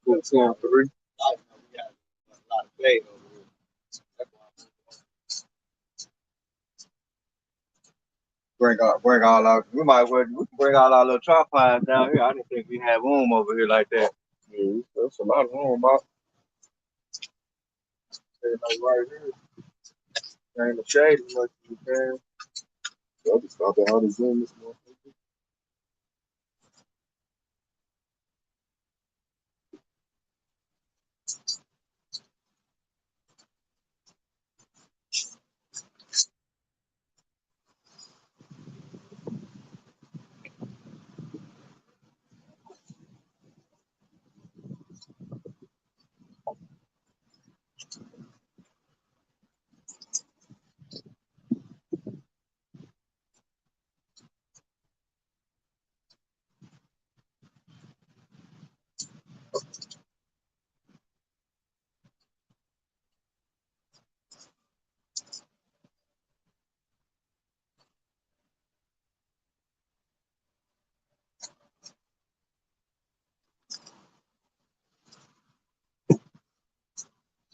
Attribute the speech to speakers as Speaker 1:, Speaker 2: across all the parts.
Speaker 1: Two and three. Bring all our. We might well we can bring all our little tripods down here. I didn't think we had room over here like that. Yeah, that's a lot of room, Bob. Like right here, ain't the shade as much as you can. So I just stop at all the Zoom this morning.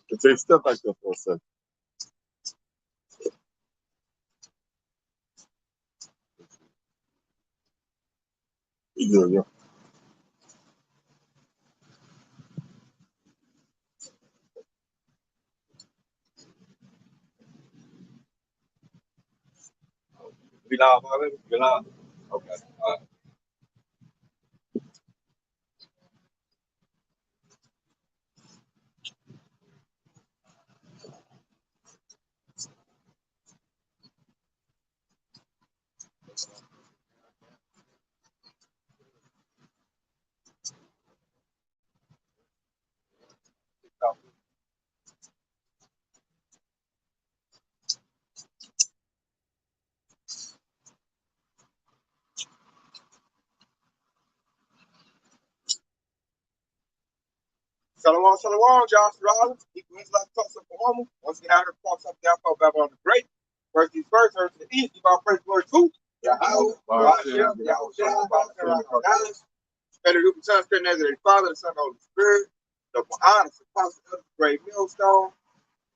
Speaker 1: It takes stuff like that for a second. Yeah, yeah. We live already? We live? Okay. All right. Shalom, shalom, Josh Rollins. Equal Israelite talks up Oklahoma. Once you have her cross up down for Babylon the Great. First things first, earth to the east, give our first glory to Yahweh, Hashem, Yahweh, Better do the Son, Spirit, as the Father, the Son, the Holy Spirit. The honor, the apostle of the great millstone.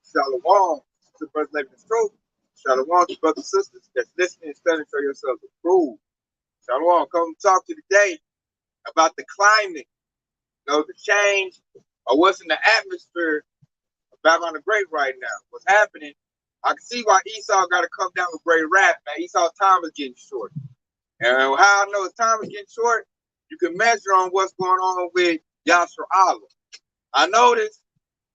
Speaker 1: Shalom, to the brother living the truth. Shalom, to brothers and sisters that's listening and studying for yourselves approved. Shalom, come talk to today about the climate, the change, or what's in the atmosphere of Babylon the Great right now. What's happening? I can see why Esau got to come down with great wrath, man. Esau's time is getting short. And how I know his time is getting short, you can measure on what's going on with Yasser Allah. I noticed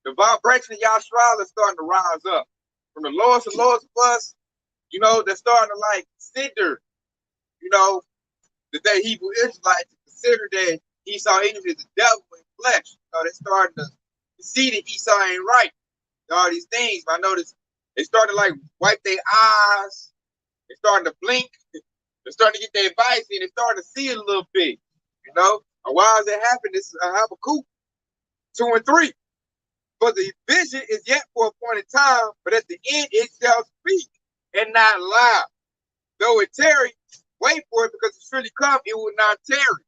Speaker 1: the vibration of Yasser Allah is starting to rise up. From the lowest of us, they're starting to like consider, that Hebrew Israelites consider that Esau is the devil in flesh. They're starting to see that Esau ain't right. All these things. I noticed they started to like wipe their eyes. They're starting to blink. They're starting to get their advice and they're starting to see it a little bit. And why is it happening? This is Habakkuk 2 and 3. But the vision is yet for a point in time, but at the end it shall speak and not lie. Though it tarry, wait for it because it surely come, it will not tarry.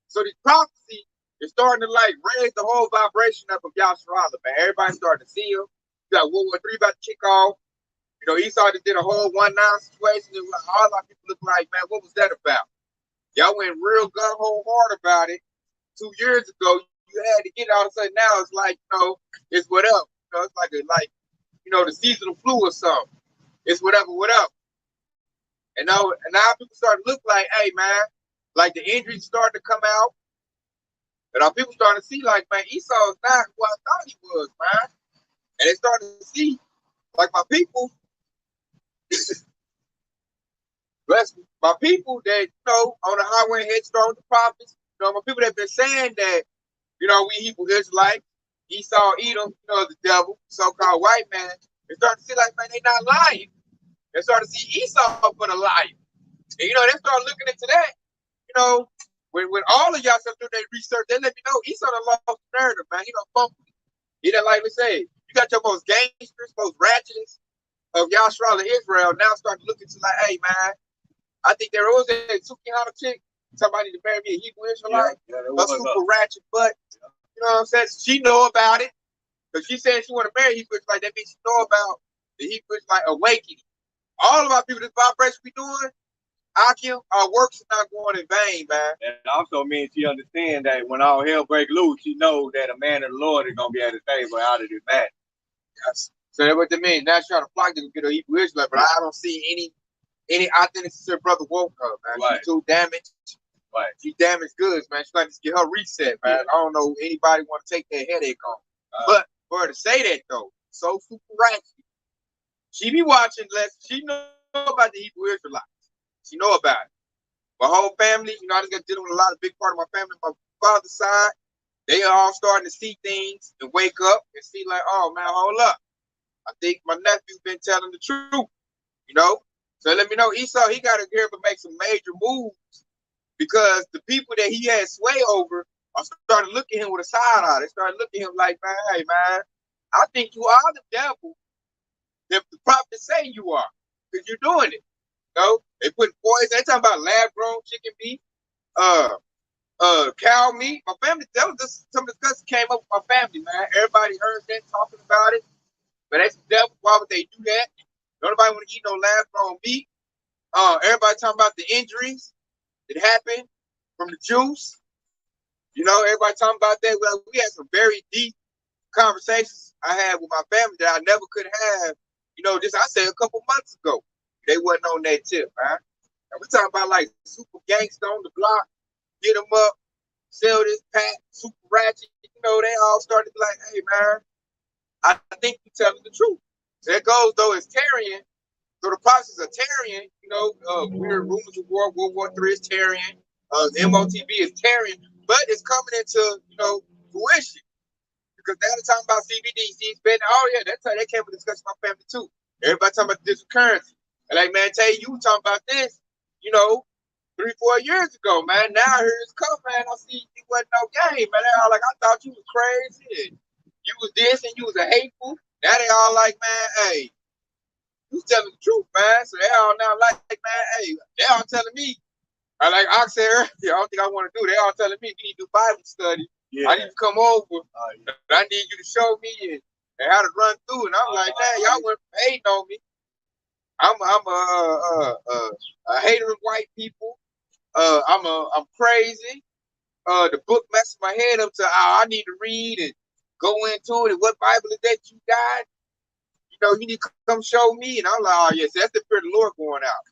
Speaker 1: So the prophecy is starting to like raise the whole vibration up of Yasser Allah, man. Everybody's starting to see him. You got World War III about to kick off. Esau just did a whole 1-9 situation. And all our people look like, man, what was that about? Y'all went real gun-ho hard about it 2 years ago. You had to get it all of a sudden. Now it's like, it's whatever. It's like the seasonal flu or something. It's whatever. And now people start to look like, hey, man, like the injuries starting to come out. And our people starting to see like, man, Esau is not who I thought he was, man. And they starting to see, like my people, bless me, my people that, on the highway head start with the prophets, my people that have been saying that, we Hebrew Israelites, Esau, Edom, the devil, so-called white man, they start to see like, man, they not lying. They start to see Esau for the liar. And, they start looking into that, when all of y'all start doing their research, they let me know Esau done lost the narrative, man. He done fumbled. He done, like we say, you got your most gangsters, most ratchets, of Yashra of Israel now start to look into like, hey man, I think there was a Sukihana chick. Somebody to marry me a Hebrew Israelite. A super ratchet butt. You know what I'm saying? She know about it. Because she said she want to marry Hebrew Israelite. That means she know about the Hebrew Israelite awakening. All of our people, this vibration we doing, our works are not going in vain, man.
Speaker 2: And also means she understands that when all hell break loose, she knows that a man of the Lord is going to be at the table out of this match.
Speaker 1: Yes. So that's what they mean. Now she's trying to flock to get a Hebrew Israelite, but I don't see any authenticity brother woke her, man.
Speaker 2: Right.
Speaker 1: She's too damaged.
Speaker 2: Right.
Speaker 1: She damaged goods, man. She's like to get her reset, man. Yeah. I don't know anybody want to take that headache on. But for her to say that though, so super ratchet. She be watching less. She know about the Hebrew Israelites. She know about it. My whole family, you know, I just got dealing with a lot of big part of my family. My father's side, they are all starting to see things and wake up and see like, oh man, hold up. I think my nephew been telling the truth, you know. So let me know, Esau, he got to get up and make some major moves because the people that he had sway over are starting to look at him with a side eye. They started looking at him like, man, hey man, I think you are the devil. If the prophets say you are, because you're doing it. You know, they put poison. They talking about lab-grown chicken meat, cow meat. My family, that was just some discussion came up with my family, man. Everybody heard that talking about it. But that's the devil. Why would they do that? Nobody want to eat no lab-grown meat. Everybody talking about the injuries that happened from the juice. You know, everybody talking about that. Well, we had some very deep conversations I had with my family that I never could have. You know, just I said a couple months ago. They wasn't on that tip, man. And we talking about like super gangster on the block, get them up, sell this pack, super ratchet. You know, they all started to be like, hey, man, I think you're telling the truth. So that goes, though, as Tarian. So the process of Tarian, you know, we heard rumors of World War III is Tarian. The MOTB is Tarian. But it's coming into, you know, fruition. Because now they're talking about CBDCs, oh, yeah, that's how they came with discussion with my family, too. Everybody talking about digital currency. And like, man, tell you talking about this, you know, 3-4 years ago, man. Now here it's come, man. I see you wasn't no game, man. They all like, I thought you was crazy. And you was this and you was a hateful. Now they all like, man, hey, you telling the truth, man. So they all now like, man, hey, they all telling me. I like I said earlier, I don't think I want to do. They all telling me we need to do Bible study. Yeah. I need to come over. I need you to show me and how to run through. And I'm like, man, y'all weren't hating on me. I'm a hater of white people. I'm crazy. The book messed my head up to I need to read and go into it. And what Bible is that you got? You know, you need to come show me. And I'm like, oh yes, that's the Spirit of the Lord going out.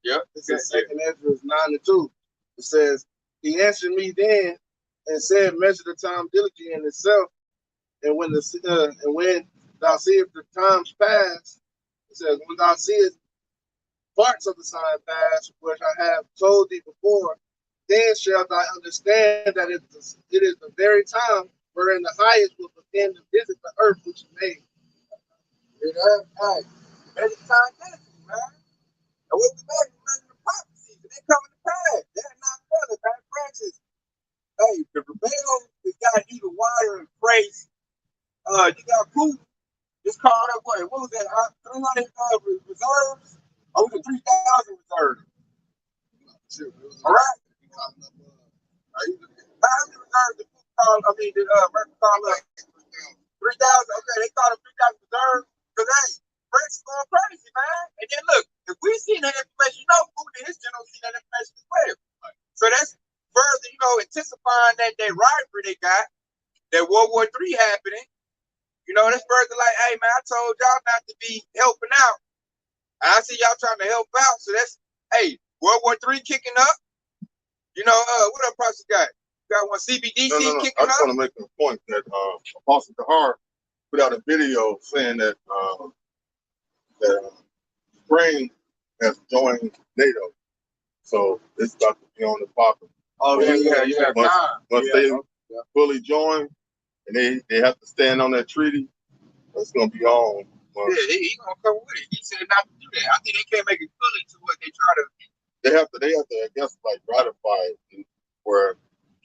Speaker 1: Yep.
Speaker 3: It's in 2 Ezra 9:2. It says, he answered me then and said, measure the time diligently in itself, and when thou seest the times pass, it says, when thou seest parts of the sign pass, which I have told thee before, then shalt thou understand that it is the very time wherein the highest will begin to visit the earth which he made.
Speaker 1: You know, hey, every time diligently, man. And what we measure the prophecies, and they coming to pass. They're not fellas, man. Francis. Hey, the rebel has got you to water and praise. You got Putin. It's called up what was that? 300 reserves? Or was it 3,000 reserves? All right. How many reserves did Putin call? I mean, did America call up? 3,000. Okay, they called them 3,000 reserves. Because hey, France is going crazy, man. And then look, if we see that information, you know, Putin and his generals see that information as well. So that's further, you know, intensifying that rivalry they got, that World War III happening. You know, that's further like, hey man, I told y'all not to be helping out. And I see y'all trying to help out. So that's, hey, World War III kicking up. You know, what other process got? You got one CBDC kicking up.
Speaker 4: I just want to make a point that Apostle Kahar put out a video saying that Ukraine has joined NATO, so it's about to be on the popping.
Speaker 1: Oh yeah.
Speaker 4: Once they fully join, and they have to stand on that treaty, it's gonna be on.
Speaker 1: Yeah, he gonna come with it. He said not to do that. I think they can't make it fully to what they try to.
Speaker 4: They have to, I guess, like ratify it, where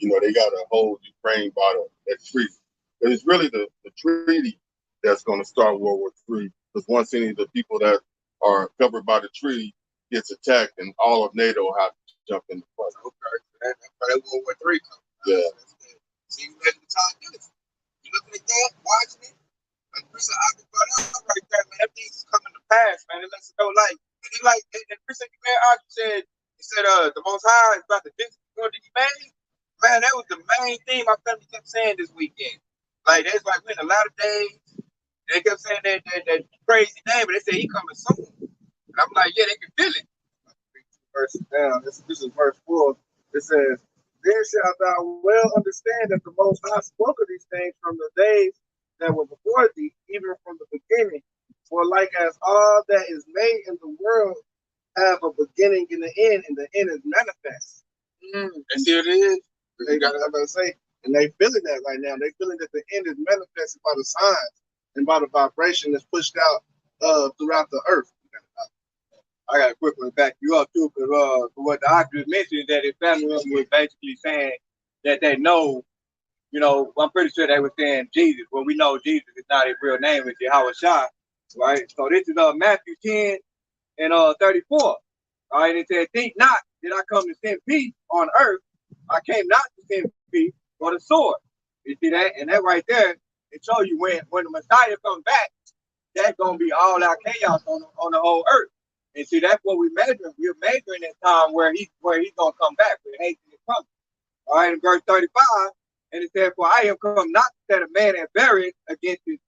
Speaker 4: they got to hold Ukraine by that treaty. But it's really the treaty that's going to start World War III. because one city, the people that are covered by the treaty gets attacked, and all of NATO have to jump in the fight.
Speaker 1: Okay, that's where that World War III comes.
Speaker 4: Yeah.
Speaker 1: See, you measure the time difference. You looking at that, watching it. Like Chris, I can put up right there, man. That thing's coming to pass, man. It lets us know, like, and he like, and Chris, said, he said, the Most High is about to visit the good that He made. Man, that was the main thing my family kept saying this weekend. Like, it's like we in a lot of days. They kept saying that crazy name, but they said He coming soon. And I'm like, yeah, they can feel it.
Speaker 3: Verse down. This is verse 4. It says, "Then shalt thou well understand that the Most High spoke of these things from the days that were before thee, even from the beginning. For like as all that is made in the world have a beginning and an end, and the end is manifest."
Speaker 1: And see what it is.
Speaker 3: They got to say, and they feeling that right now. They feeling that the end is manifested by the signs and by the vibration that's pushed out throughout the earth.
Speaker 2: I gotta quickly back you up too, because for what the doctor mentioned, that his family member was basically saying that they know, I'm pretty sure they were saying Jesus. Well, we know Jesus is not his real name, it's Yahweh Shai, right? So this is Matthew 10 and 34. All right, it said, "Think not that I come to send peace on earth. I came not to send peace, but a sword." You see that? And that right there, it shows you when the Messiah comes back, that's gonna be all out chaos on the whole earth. And see, that's what we're measuring. We're measuring that time where he's gonna come back. We're hastening his coming. All right, in verse 35, and it says, "For I am come not to set a man at variance against his,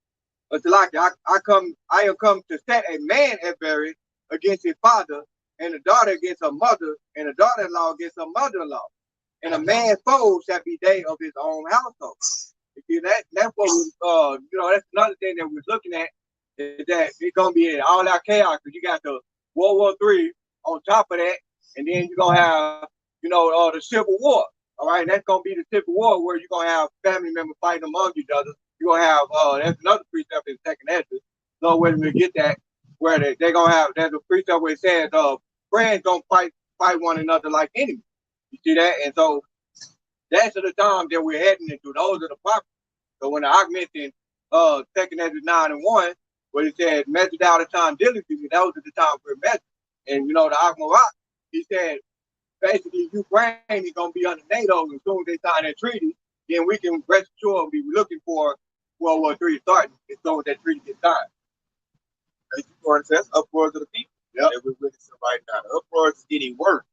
Speaker 2: but I am come to set a man at variance against his father, and a daughter against her mother, and a daughter-in-law against her mother-in-law. And a man's foe shall be they of his own household." You see, that's what that's another thing that we're looking at, is that it's gonna be all out chaos, because you got the World War III on top of that, and then you're gonna have, the Civil War. All right, that's gonna be the Civil War, where you're gonna have family members fighting among each other. You're gonna have that's another precept in second Hedges. So when we get that, where they're gonna have, there's a precept where it says friends don't fight one another like enemies. You see that? And so that's the time that we're heading into. Those are the prophets. So when I mentioned second Hedges 9:1, where it said, "Measure out the time diligently," that was at the time for measure. And the Akmarat, he said, basically, Ukraine is going to be under NATO as soon as they sign that treaty. Then we can rest assured be looking for World War III starting as soon as that treaty gets signed.
Speaker 1: That's uproars of the people.
Speaker 2: Yep.
Speaker 1: That we're witnessing right now. The uproars is getting worse.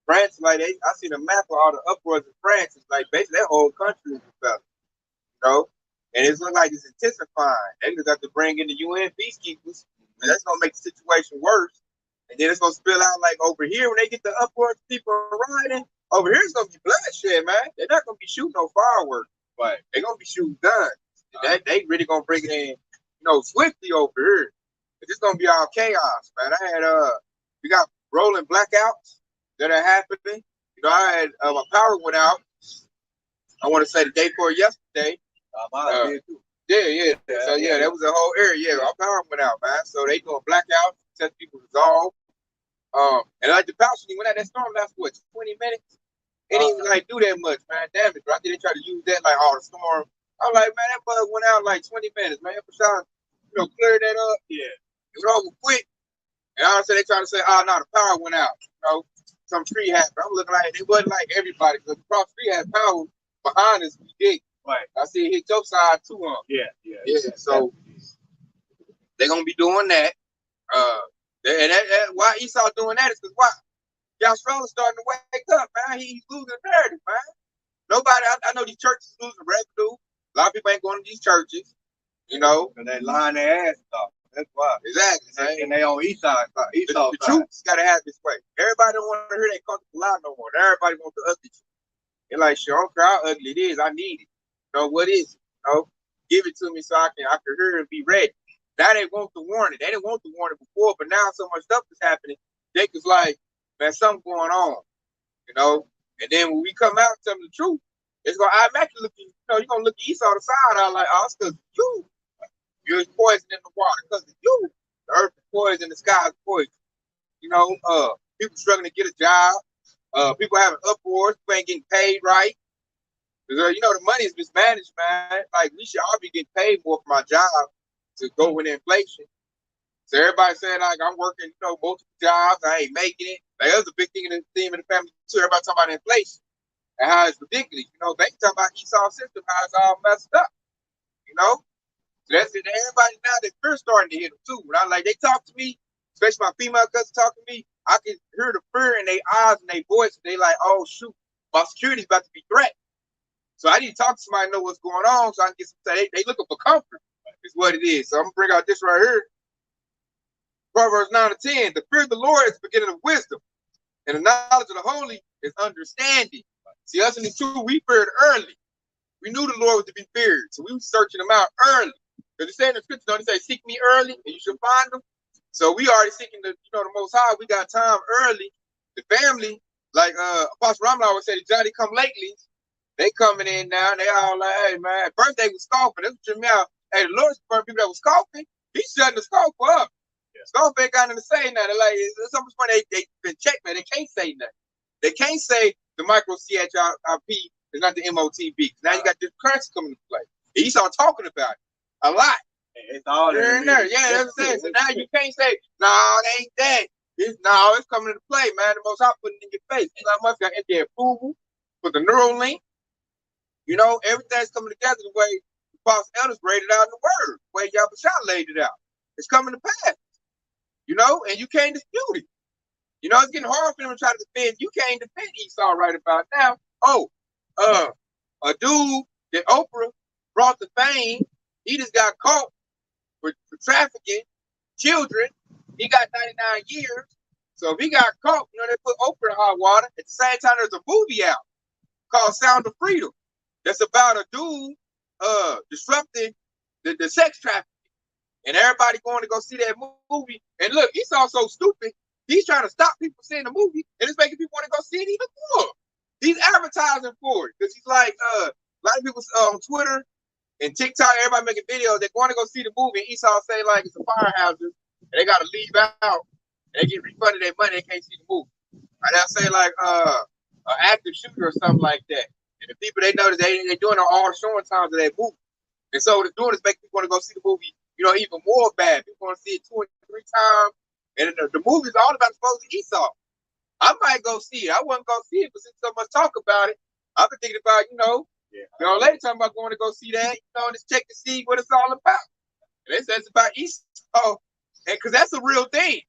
Speaker 1: France, like I see the map of all the uproars in France. It's like basically that whole country is developed. And it's looking like it's intensifying. They just have to bring in the UN peacekeepers, and that's gonna make the situation worse. And then it's gonna spill out like over here when they get the uproars, people rioting. Over here it's gonna be bloodshed, man. They're not gonna be shooting no fireworks, but they're gonna be shooting guns. They really gonna bring it in, swiftly over here. It's gonna be all chaos, man. I had we got rolling blackouts that are happening. I had my power went out. I want to say the day before yesterday. Yeah. So that was a whole area. Yeah, our power went out, man. So they doing blackouts, test people resolve. And like the power went out, that storm lasted 20 minutes. It didn't even do that much, man. Damn it, bro. I think they tried to use that the storm. I'm like, man, that bug went out 20 minutes, man. For sure, clear that up. Yeah. It was over quick. And all of a sudden they trying to say, oh no, the power went out. Some tree happened. I'm looking like it wasn't like everybody, because the cross tree had power behind us. We did. Right. I see it hit your side too. Yeah. So they're gonna be doing that. And why Esau doing that is because why? Yahshua is starting to wake up, man. He's losing narrative, man. Nobody, I know these churches losing revenue. A lot of people ain't going to these churches,
Speaker 2: And they lying their ass off. That's why.
Speaker 1: Exactly.
Speaker 2: And they on Esau's side.
Speaker 1: The truth's got to have this way. Everybody don't want to hear that comfortable lie no more. Everybody wants the ugly truth. They're like, sure, I don't care how ugly it is. I need it. What is it? Give it to me so I can hear it and be ready. Now they want the warning. They didn't want the warning before, but now so much stuff is happening. They was like, man, something going on, And then when we come out and tell them the truth, it's gonna automatically look, you're gonna look Esau the side out like, oh, it's because you're poison in the water, because of you. The earth is poison, the sky is poison. People struggling to get a job. People having uproars, people ain't getting paid right. Because, the money is mismanaged, man. Like, we should all be getting paid more for my job to go with inflation. So everybody saying like I'm working, multiple jobs, I ain't making it. Like that was a big thing in the theme of the family too. Everybody talking about inflation and how it's ridiculous. They talk about Esau's system, how it's all messed up. So that's it. Everybody now that fear starting to hit them too. When they talk to me, especially my female cousins talking to me, I can hear the fear in their eyes and their voice. They like, oh shoot, my security's about to be threatened. So I need to talk to somebody know what's going on so I can get some. They looking for comfort. Is what it is. So I'm gonna bring out this right here. Proverbs 9:10. The fear of the Lord is the beginning of wisdom, and the knowledge of the holy is understanding. See, us in the two, we feared early. We knew the Lord was to be feared, so we were searching him out early. Because it said in the scripture, don't it say, seek me early, and you should find them? So we already seeking the Most High. We got time early. The family, like Apostle Ramla always said, Johnny come lately. They coming in now, and they all like, hey, man, birthday was scoffing. That's what you mean. Hey, the Lord's for people that was scoffing. He's shutting the scoffer up. Yeah. Scoffer ain't got nothing to say nothing. Like, it's so much funny. They been checked, man. They can't say nothing. They can't say the micro CHRP is not the MOTB. Now you got this currency coming into play. And you start talking about it a lot.
Speaker 2: It's all
Speaker 1: in there. Yeah, that's what I'm saying. So now you can't say, no, it ain't that. It's coming into play, man. The Most High putting it in your face. Elon Musk got in there approval for the neural link. Everything's coming together the way the Apostle Elders rated out in the Word, the way Yahweh laid it out. It's coming to pass, and you can't dispute it. It's getting hard for them to try to defend. You can't defend Esau right about now. Oh, a dude that Oprah brought to fame, he just got caught for trafficking children. He got 99 years. So if he got caught, they put Oprah in hot water. At the same time, there's a movie out called Sound of Freedom. That's about a dude disrupting the sex trafficking. And everybody going to go see that movie. And look, Esau's so stupid. He's trying to stop people seeing the movie, and it's making people want to go see it even more. He's advertising for it. Because he's like, a lot of people on Twitter and TikTok, everybody making videos. They're going to go see the movie. And Esau say, like, it's a fire hazard. And they got to leave out. And they get refunded their money. They can't see the movie. And they'll say, like, an active shooter or something like that. And the people they know that they're doing all showing times of that movie. And so what it's doing is making people want to go see the movie, even more bad. People want to see it 2 and 3 times. And the movie's all about supposed to Esau. I might go see it. I wouldn't go see it, but since so much talk about it, I've been thinking about, later talking about going to go see that, just check to see what it's all about. And they said it's about Esau. And because that's a real thing.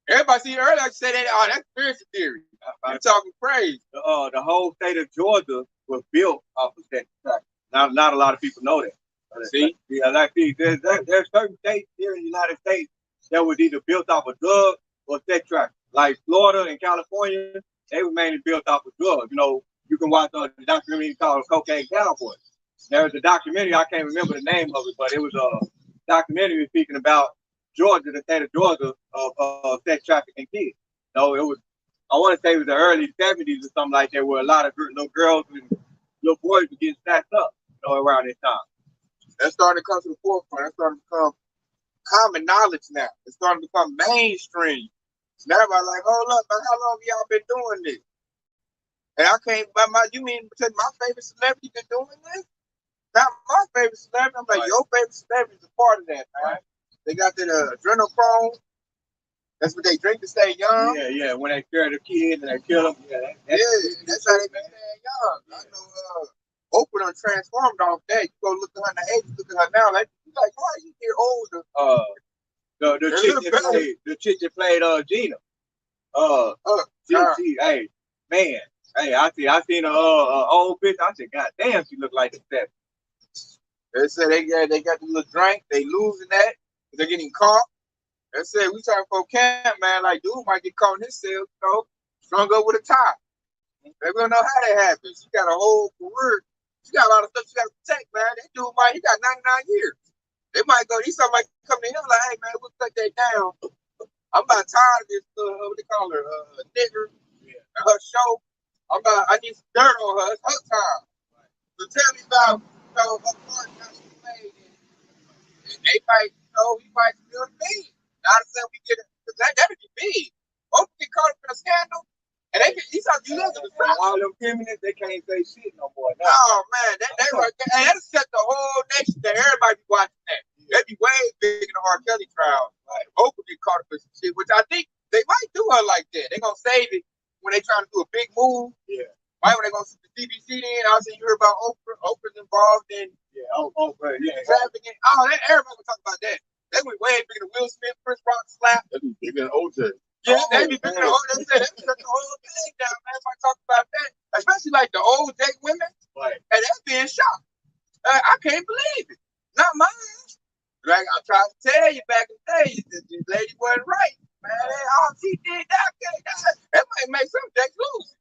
Speaker 1: Everybody see it earlier, I say that, that's conspiracy theory. I'm talking praise.
Speaker 2: The whole state of Georgia was built off of sex trafficking. Not a lot of people know that.
Speaker 1: See?
Speaker 2: There's certain states here in the United States that was either built off of drugs or sex trafficking. Like Florida and California, they were mainly built off of drugs. You can watch the documentary called Cocaine Cowboys. There was a documentary, I can't remember the name of it, but it was a documentary speaking about Georgia, the state of Georgia, of sex trafficking kids. It was, I want to say it was the early 70s or something like that, where a lot of little girls and little boys were getting stacked up, around this time.
Speaker 1: That's starting to come to the forefront. That's starting to become common knowledge now. It's starting to become mainstream. So now everybody's like, hold up, man, how long have y'all been doing this? And I can't, you mean because my favorite celebrity been doing this? Not my favorite celebrity. I'm like, right. Your favorite celebrity is a part of that, man. Right. They got that adrenochrome. That's what they drink to stay young.
Speaker 2: Yeah. When they scare the kids and they kill them.
Speaker 1: That's how they been staying young. I know Oprah done transformed off that. You go look at her in the 80s, look at her now, like why you get older?
Speaker 2: The chick that played Gina. Hey, man. Hey, I seen her old bitch. I said, God damn, she looked like the 70s.
Speaker 1: They said they got the little drink, they losing that, they're getting caught. They said we talking for camp, man, like dude might get caught in his cell, strung up with a tie. They don't know how that happens. She got a whole career. She got a lot of stuff she got to protect, man. That dude he got 99 years. They might go, these somebody come to him like, hey man, we'll cut that down. I'm about tired of this, what they call her, nigger, her show. I need some dirt on her. It's her time. So tell me about, her part how she played, and they might, he might still be. Not saying we get it, because that'd be big. Both get caught up in a scandal, and he's out you look at the
Speaker 2: all them feminists, they can't say shit no more.
Speaker 1: No. Oh man, they right there. And that'll set the whole nation there. Everybody be watching that. That'd be way bigger than the R. Kelly trial. Like Oprah get which I think they might do her like that. They're gonna save it when they trying to do a big move.
Speaker 2: Yeah.
Speaker 1: Right when they gonna see the CBC in, I see you heard about Oprah. Oprah's involved in
Speaker 2: Oprah, yeah.
Speaker 1: trafficking. Oh, everybody gonna talk about that. They went way bigger than Will Smith, Chris Rock slap.
Speaker 4: That'd be bigger than OJ.
Speaker 1: Yeah, they be bigger than OJ. They shut the whole thing down, man. Everybody talk about that, especially like the old Jake women.
Speaker 2: Right.
Speaker 1: And that's being shot. I can't believe it. Not mine. Like I tried to tell you back in the day, this lady wasn't right, man. Oh, she did that. That might make some Jake lose.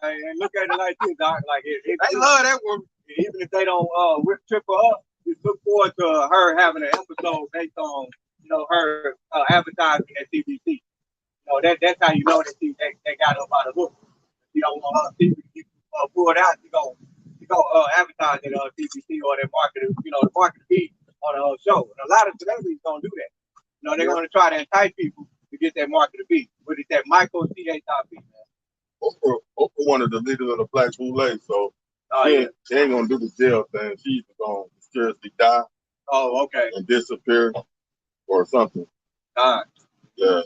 Speaker 2: And look at it like this, Doc. Like
Speaker 1: they love that woman.
Speaker 2: Even if they don't trip her up, just look forward to her having an episode based on her advertising at CBC. That's how you know that they got her by the hook. You don't want her to pull it out. You go advertise at CBC or their marketing, the marketing beat on a show. And a lot of celebrities don't do that. They're going to try to entice people to get that marketing beat. But it's that Michael C.A. man.
Speaker 4: Oprah wanted the leader of the Black Boule, so she ain't gonna do the jail thing. She's gonna mysteriously die.
Speaker 2: Oh, okay.
Speaker 4: And disappear or something.
Speaker 2: All right.
Speaker 4: Yeah.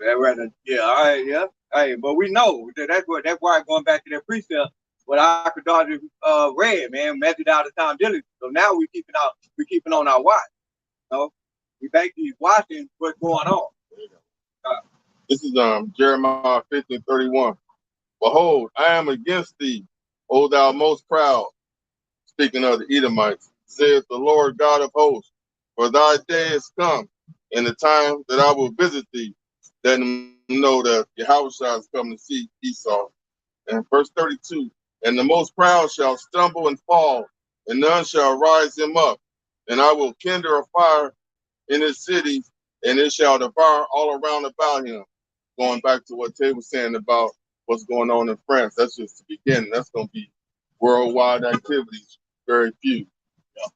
Speaker 2: All right, yeah. Hey, but we know that's why going back to that precept, what our daughter read, man, measured out of time diligence. So now we're keeping on our watch. We basically watching what's going on.
Speaker 4: This is Jeremiah 15:31. Behold, I am against thee, O thou most proud. Speaking of the Edomites, saith the Lord God of hosts, for thy day is come, in the time that I will visit thee, that know that Yahweh is coming to see Esau. And verse 32, and the most proud shall stumble and fall, and none shall rise him up. And I will kindle a fire in his cities, and it shall devour all around about him. Going back to what Tay was saying about what's going on in France, that's just the beginning. That's going to be worldwide activities, very few.
Speaker 2: Yeah.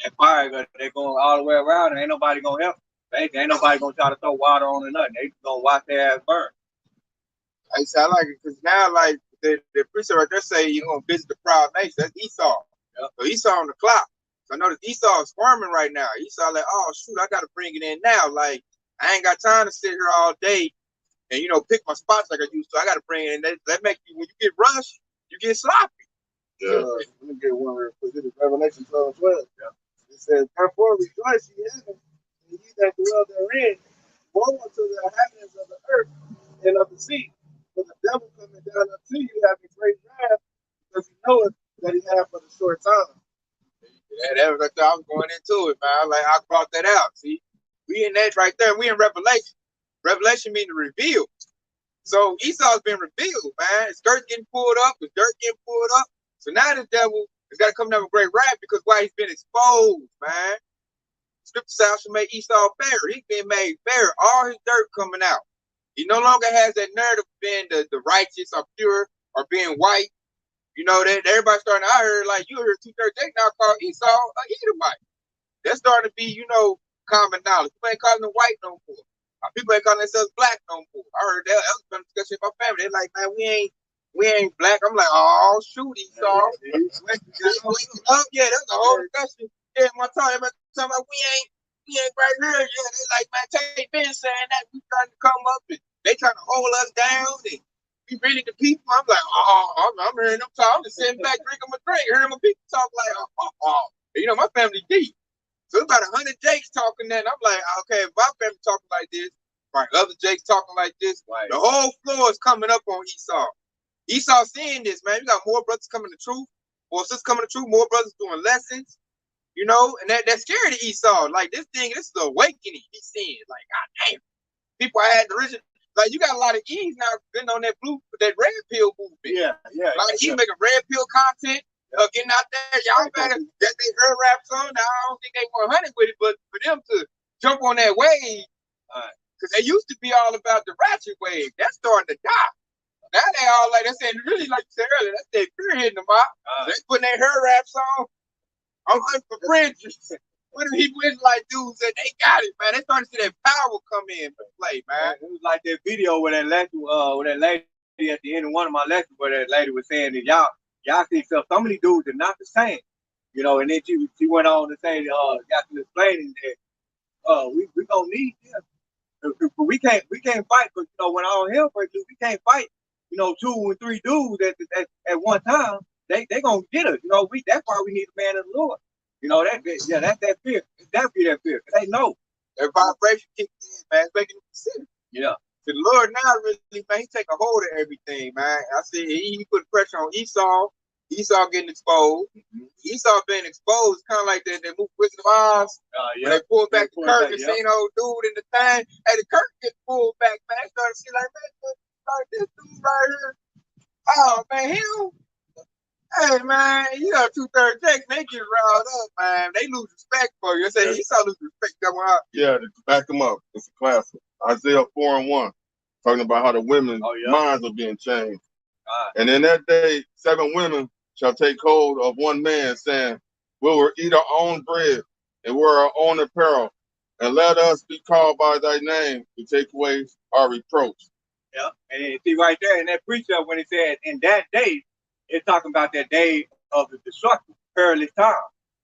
Speaker 2: That fire, they're going all the way around, and ain't nobody going to help. Ain't nobody going to try to throw water on or nothing. They going to watch their ass burn.
Speaker 1: I like it because now, like, the preacher right there say you're going to visit the proud nation. That's Esau. Yep. So Esau on the clock. So I notice Esau is squirming right now. Esau like, oh, shoot, I got to bring it in now. Like, I ain't got time to sit here all day and, pick my spots like I used to. I got to bring it in. That makes you, when you get rushed, you get sloppy.
Speaker 3: Yeah. Let me get one real quick. This is Revelation 12:12. Yeah. It says, therefore rejoice ye heaven, and ye that dwell therein, woe unto the inhabitants of the earth and of the sea. For the devil coming down unto you having great wrath, because he knoweth that he hath but a short time.
Speaker 1: Yeah, that was like I was going into it, man. Like I brought that out. See, we in that right there. We in Revelation. Revelation means to reveal. So Esau's been revealed, man. His skirt's getting pulled up, his dirt getting pulled up. So now the devil has got to come down with great wrath because why he's been exposed, man. Scripture says shall make Esau bare. He's been made bare. All his dirt coming out. He no longer has that narrative of being the righteous or pure or being white. That everybody's starting. I heard like you heard 238 now called Esau a Edomite. That's starting to be, common knowledge. People ain't calling them white no more. People ain't calling themselves black no more. I heard that was been a discussion with my family. They're like, man, we ain't black. I'm like, oh shoot, Esau. Yeah, that's the whole discussion. Yeah, my time, talking about we ain't right here. Yeah, they like, man, Tay been saying that we trying to come up and they trying to hold us down and we really the people. I'm like, I'm hearing them talk. I'm just sitting back drinking my drink, hearing my people talk like, my family deep. So it's about 100 Jakes talking that. And I'm like, okay, if my family talking like this, right, other Jakes talking like this, right. The whole floor is coming up on Esau. Esau seeing this, man. You got more brothers coming to truth, more sisters coming to truth, more brothers doing lessons, and that's scary to Esau. Like this is the awakening he's seeing. Like, God damn. People I had the original. Like you got a lot of E's now been on that that red pill movement.
Speaker 2: Yeah.
Speaker 1: A lot of E's making red pill content, getting out there. Y'all better that they heard rap song. Now I don't think they 100 with it, but for them to jump on that wave, because they used to be all about the ratchet wave. That's starting to die. Now they all like they saying really like you said earlier. That's their fear hitting them out. They putting their her rap song. I'm hunting for fringes. What do people like dudes that they got it, man? They starting to see that power come in play, man.
Speaker 2: It was like that video where that lady at the end of one of my lectures where that lady was saying that y'all see stuff. Some of these dudes are not the same. You know, and then she went on to say, got to explaining that we gonna need them. We can't fight, but you know when all hell breaks loose, we can't fight. You know, 2 and 3 dudes at one time. They gonna get us. You know, that's why we need the man of the Lord. You know that's that fear. It's definitely that fear. They know
Speaker 1: that vibration kicked in, man. It's making them consider.
Speaker 2: Yeah.
Speaker 1: The Lord now really, man, he take a hold of everything, man. I see he put pressure on Esau. Esau getting exposed. Esau being exposed, kind of like that movie Wizard of Oz.
Speaker 2: Yeah.
Speaker 1: When they pulled back the curtain, seen old dude in the thing. Hey, the curtain gets pulled back, man. I started to see like, man, like this dude right here. Oh, man, him. Hey, man, you know, 2/3 Jake, they get riled up, man. They lose respect for you. I said, Esau lose respect coming out.
Speaker 4: Yeah, to back them up. It's a classic. Isaiah 4:1, talking about how the women's minds are being changed. And in that day, 7 women shall take hold of one man, saying, we will eat our own bread and wear our own apparel, and let us be called by thy name to take away our reproach.
Speaker 2: Yeah, and you see right there in that precept when it said, in that day, it's talking about that day of the destruction, perilous time.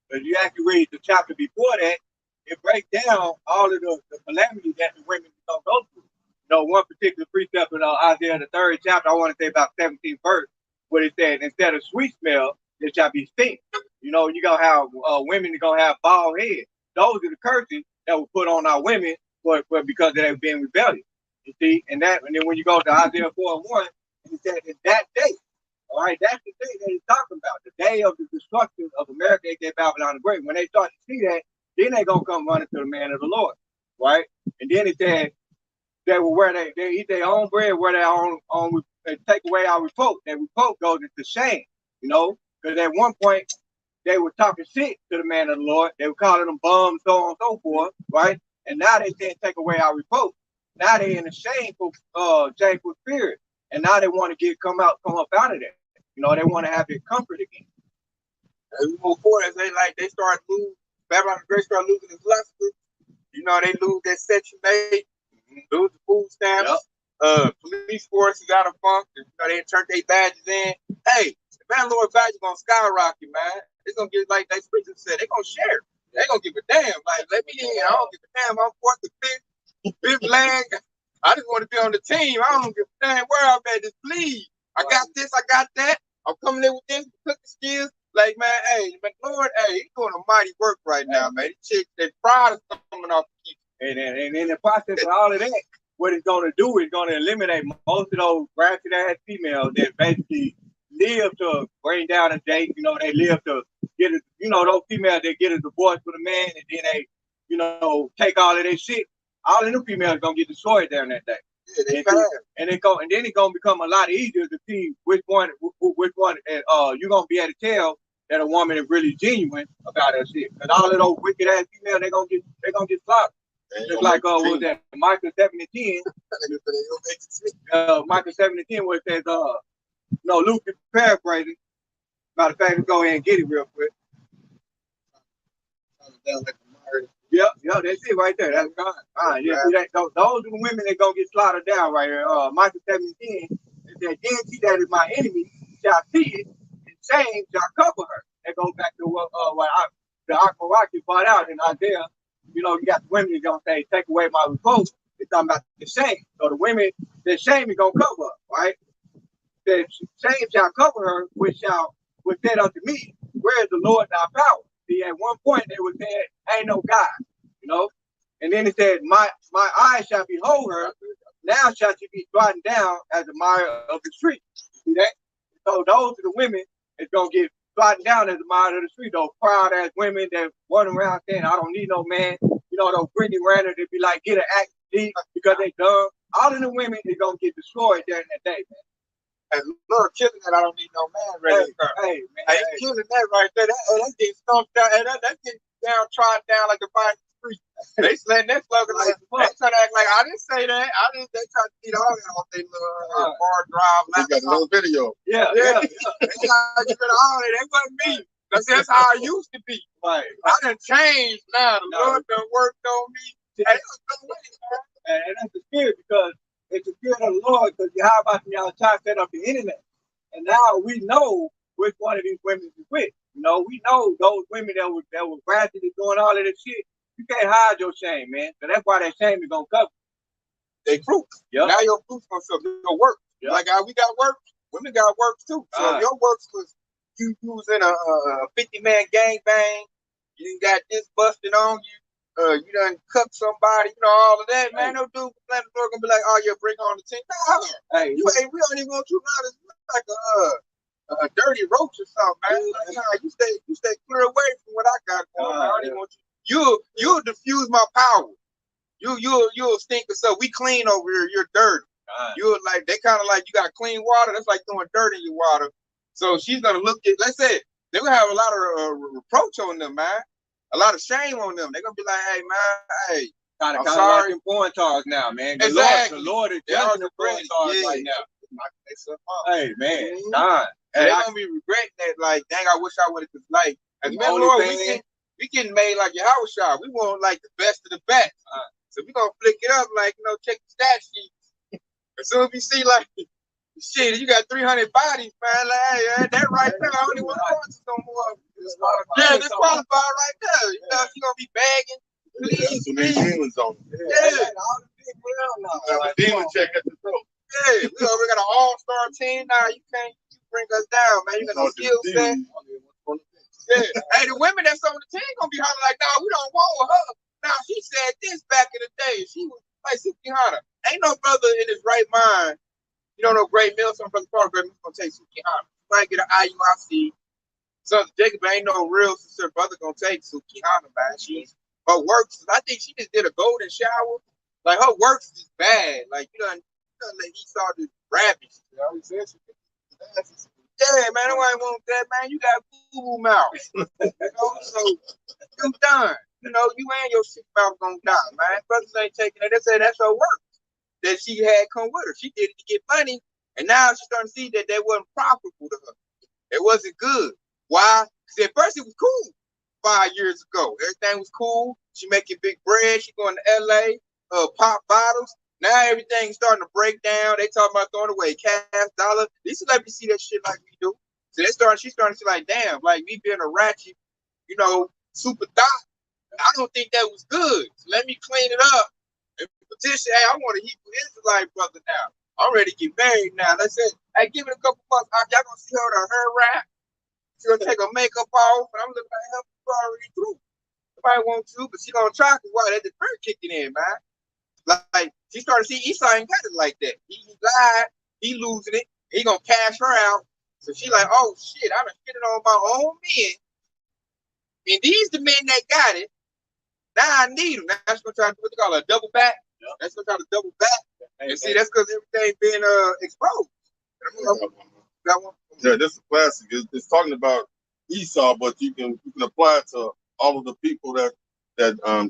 Speaker 2: But you actually read the chapter before that, it breaks down all of the calamities that the women don't go through. You know, one particular precept in Isaiah, the 3rd chapter, I want to say about 17th verse, where it said, instead of sweet smell, there shall be stink. You know, you're going to have women that going to have bald heads. Those are the curses that were put on our women because they have been rebellious. You see, and then when you go to Isaiah 4:1, it said, in that day, all right, that's the day that he's talking about, the day of the destruction of America, aka Babylon the Great. When they start to see that, then they gonna come running to the man of the Lord, right? And then it said they will wear they eat their own bread, wear their own take away our reproach. That reproach goes into shame, you know, because at one point they were talking shit to the man of the Lord. They were calling them bums, so on and so forth, right? And now they can't take away our reproach. Now they're in a shameful spirit, and now they want to come up out of that. You know, they want to have their comfort again.
Speaker 1: As we move forward, they start losing. Babylon the Great start losing his luster. You know, they lose that Section 8, lose the food stamps. Yep. Police force is out of funk. You know, they turn their badges in. Hey, the landlord badge is gonna skyrocket, man. It's gonna get like that preacher said. They're gonna share. They gonna give a damn. Like, let me in. I don't give a damn. I'm 4th to 5th leg. I just want to be on the team. I don't give a damn where I'm at. Just please. I got this. I got that. I'm coming in with this cooking skills. Like, man, hey, but Lord, hey, he's doing a mighty work right now, man. These chicks, their pride is coming off the key.
Speaker 2: And in the process of all of that, what it's going to do is going to eliminate most of those ratchet ass females that basically live to bring down a date. You know, they live to get it. You know, those females that get a divorce with a man, and then they, you know, take all of their shit. All of them females are gonna get destroyed there in that day.
Speaker 1: Yeah,
Speaker 2: and then it's gonna become a lot easier to see which one you're gonna be able to tell that a woman is really genuine about her shit. Because all of those wicked ass females, they're gonna get slaughtered. Just like what was that? Micah 7:10. Micah 7:10, where it says, no, Luke is paraphrasing. Matter of fact, let's go ahead and get it real quick. Yep, that's it right there. That's God. Those are the women that gonna get slaughtered down right here. Micah 7:10, it said, then she that is my enemy shall see it, and shame shall cover her. That goes back to what the Akbaraki brought out in Isaiah. You know, you got the women that gonna say, take away my reproach. It's talking about the shame. So the women, the shame is gonna cover her, right? The shame shall cover her, which said unto me, where is the Lord thy power? See, at one point they were saying, ain't no God, you know? And then it said, my eyes shall behold her, now shall she be trodden down as the mire of the street. See that? So those are the women that's gonna get trodden down as the mire of the street. Those proud ass women that run around saying, I don't need no man. You know, those Brittany Renner that be like, get an act deep because they dumb. All of the women is gonna get destroyed during that day, man.
Speaker 1: And Lord killing that, I don't need no man ready.
Speaker 2: Hey, man,
Speaker 1: hey, killing that right there. That's getting stomped down. That's getting trod down like a fire street. They letting that slogan like they trying to act like I didn't say that. They trying to beat all that off their little bar drive.
Speaker 4: They got a little video.
Speaker 1: Yeah. They trying to get rid of all that. That wasn't me. That's how I used to be.
Speaker 2: Right.
Speaker 1: I done changed now. The Lord done worked on me. Hey,
Speaker 2: and that's the spirit because it's the spirit of the Lord, because how about y'all try to set up the internet? And now we know which one of these women is with. You know, we know those women that was ratchet and doing all of this shit. You can't hide your shame, man. So that's why that shame is gonna cover.
Speaker 1: They fruit. Yep. Now your fruit's gonna show your work. Yep. Like how we got work, women got works too. So if your works was you using a 50-man gangbang, you got this busted on you, you done cut somebody, you know, all of that, man. No dude gonna be like, oh yeah, bring on the team. Nah, hey, we don't even want you around. It's like a dirty roach or something, man. Like, nah, you stay clear away from what I got going on. I don't even want you. You'll diffuse my power. You'll stink us up. We clean over here. You're dirty. You're like, they kind of like, you got clean water. That's like throwing dirt in your water. So she's gonna look at, let's say they're gonna have a lot of reproach on them, man. A lot of shame on them. They're gonna be like, hey man, hey, I'm sorry.
Speaker 2: Like porn stars now, man.
Speaker 1: The
Speaker 2: Lord is judging the porn stars right now. Hey man,
Speaker 1: they're gonna be regretting that. Like, dang, I wish I would have. Like, as men, Lord, we getting made like your house shot. We want like the best of the best. So we gonna flick it up, like, you know, check the stat sheet. As soon as we see like, shit, you got 300 bodies, man. Like, hey, that right there, I don't even want to watch no more. Yeah, disqualified right there. You know, she gonna be begging. Please,
Speaker 4: too many demons on it.
Speaker 1: Yeah.
Speaker 4: Demon check at the throat.
Speaker 1: Yeah, we already got an all-star team. Now you can't bring us down, man. You got no skill set. Yeah. Hey, the women that's on the team gonna be hollering like, nah, we don't want her. Now she said this back in the day. She was like Suki Hana. Ain't no brother in his right mind. You know, no great meal. Some brother Carter Great gonna take Suki Hana. Might get an IUIC. So Jacob ain't no real sister brother gonna take Suki Hana, man. Her works. I think she just did a golden shower. Like her works is bad. Like you done let Esau do rabbit. Yeah, man, nobody want that, man. You got boo-boo mouth. You know, so you done. You know, you and your sick mouth gonna die, man. Brothers ain't taking it. They say that's her work that she had come with her. She did it to get money, and now she's starting to see that they wasn't profitable to her. It wasn't good. Why? Because at first it was cool 5 years ago. Everything was cool. She making big bread. She going to LA, pop bottles. Now everything's starting to break down. They talking about throwing away cash, dollar. These celebrities see that shit like we do. So she's starting to see like, damn, like me being a ratchet, you know, super thot. I don't think that was good. So let me clean it up and petition. Hey, I want a Hebrew Israelite brother now. I'm ready to get married now. Let's say, hey, give it a couple months. Y'all gonna see her with her wrap. She's gonna take her makeup off, and I'm looking at her already through. Nobody wants to, but she gonna try because why? That the bird kicking in, man. Like she started to see Esau ain't got it like that. He lied, he losing it, he gonna cash her out. So she like, oh shit, I done shit it on my own men. And these the men that got it. Now I need them. Now that's gonna try to what they call a double back. Yep. That's gonna try to double back. And see, that's because everything been exposed.
Speaker 4: Yeah, this is classic. It's talking about Esau, but you can apply it to all of the people that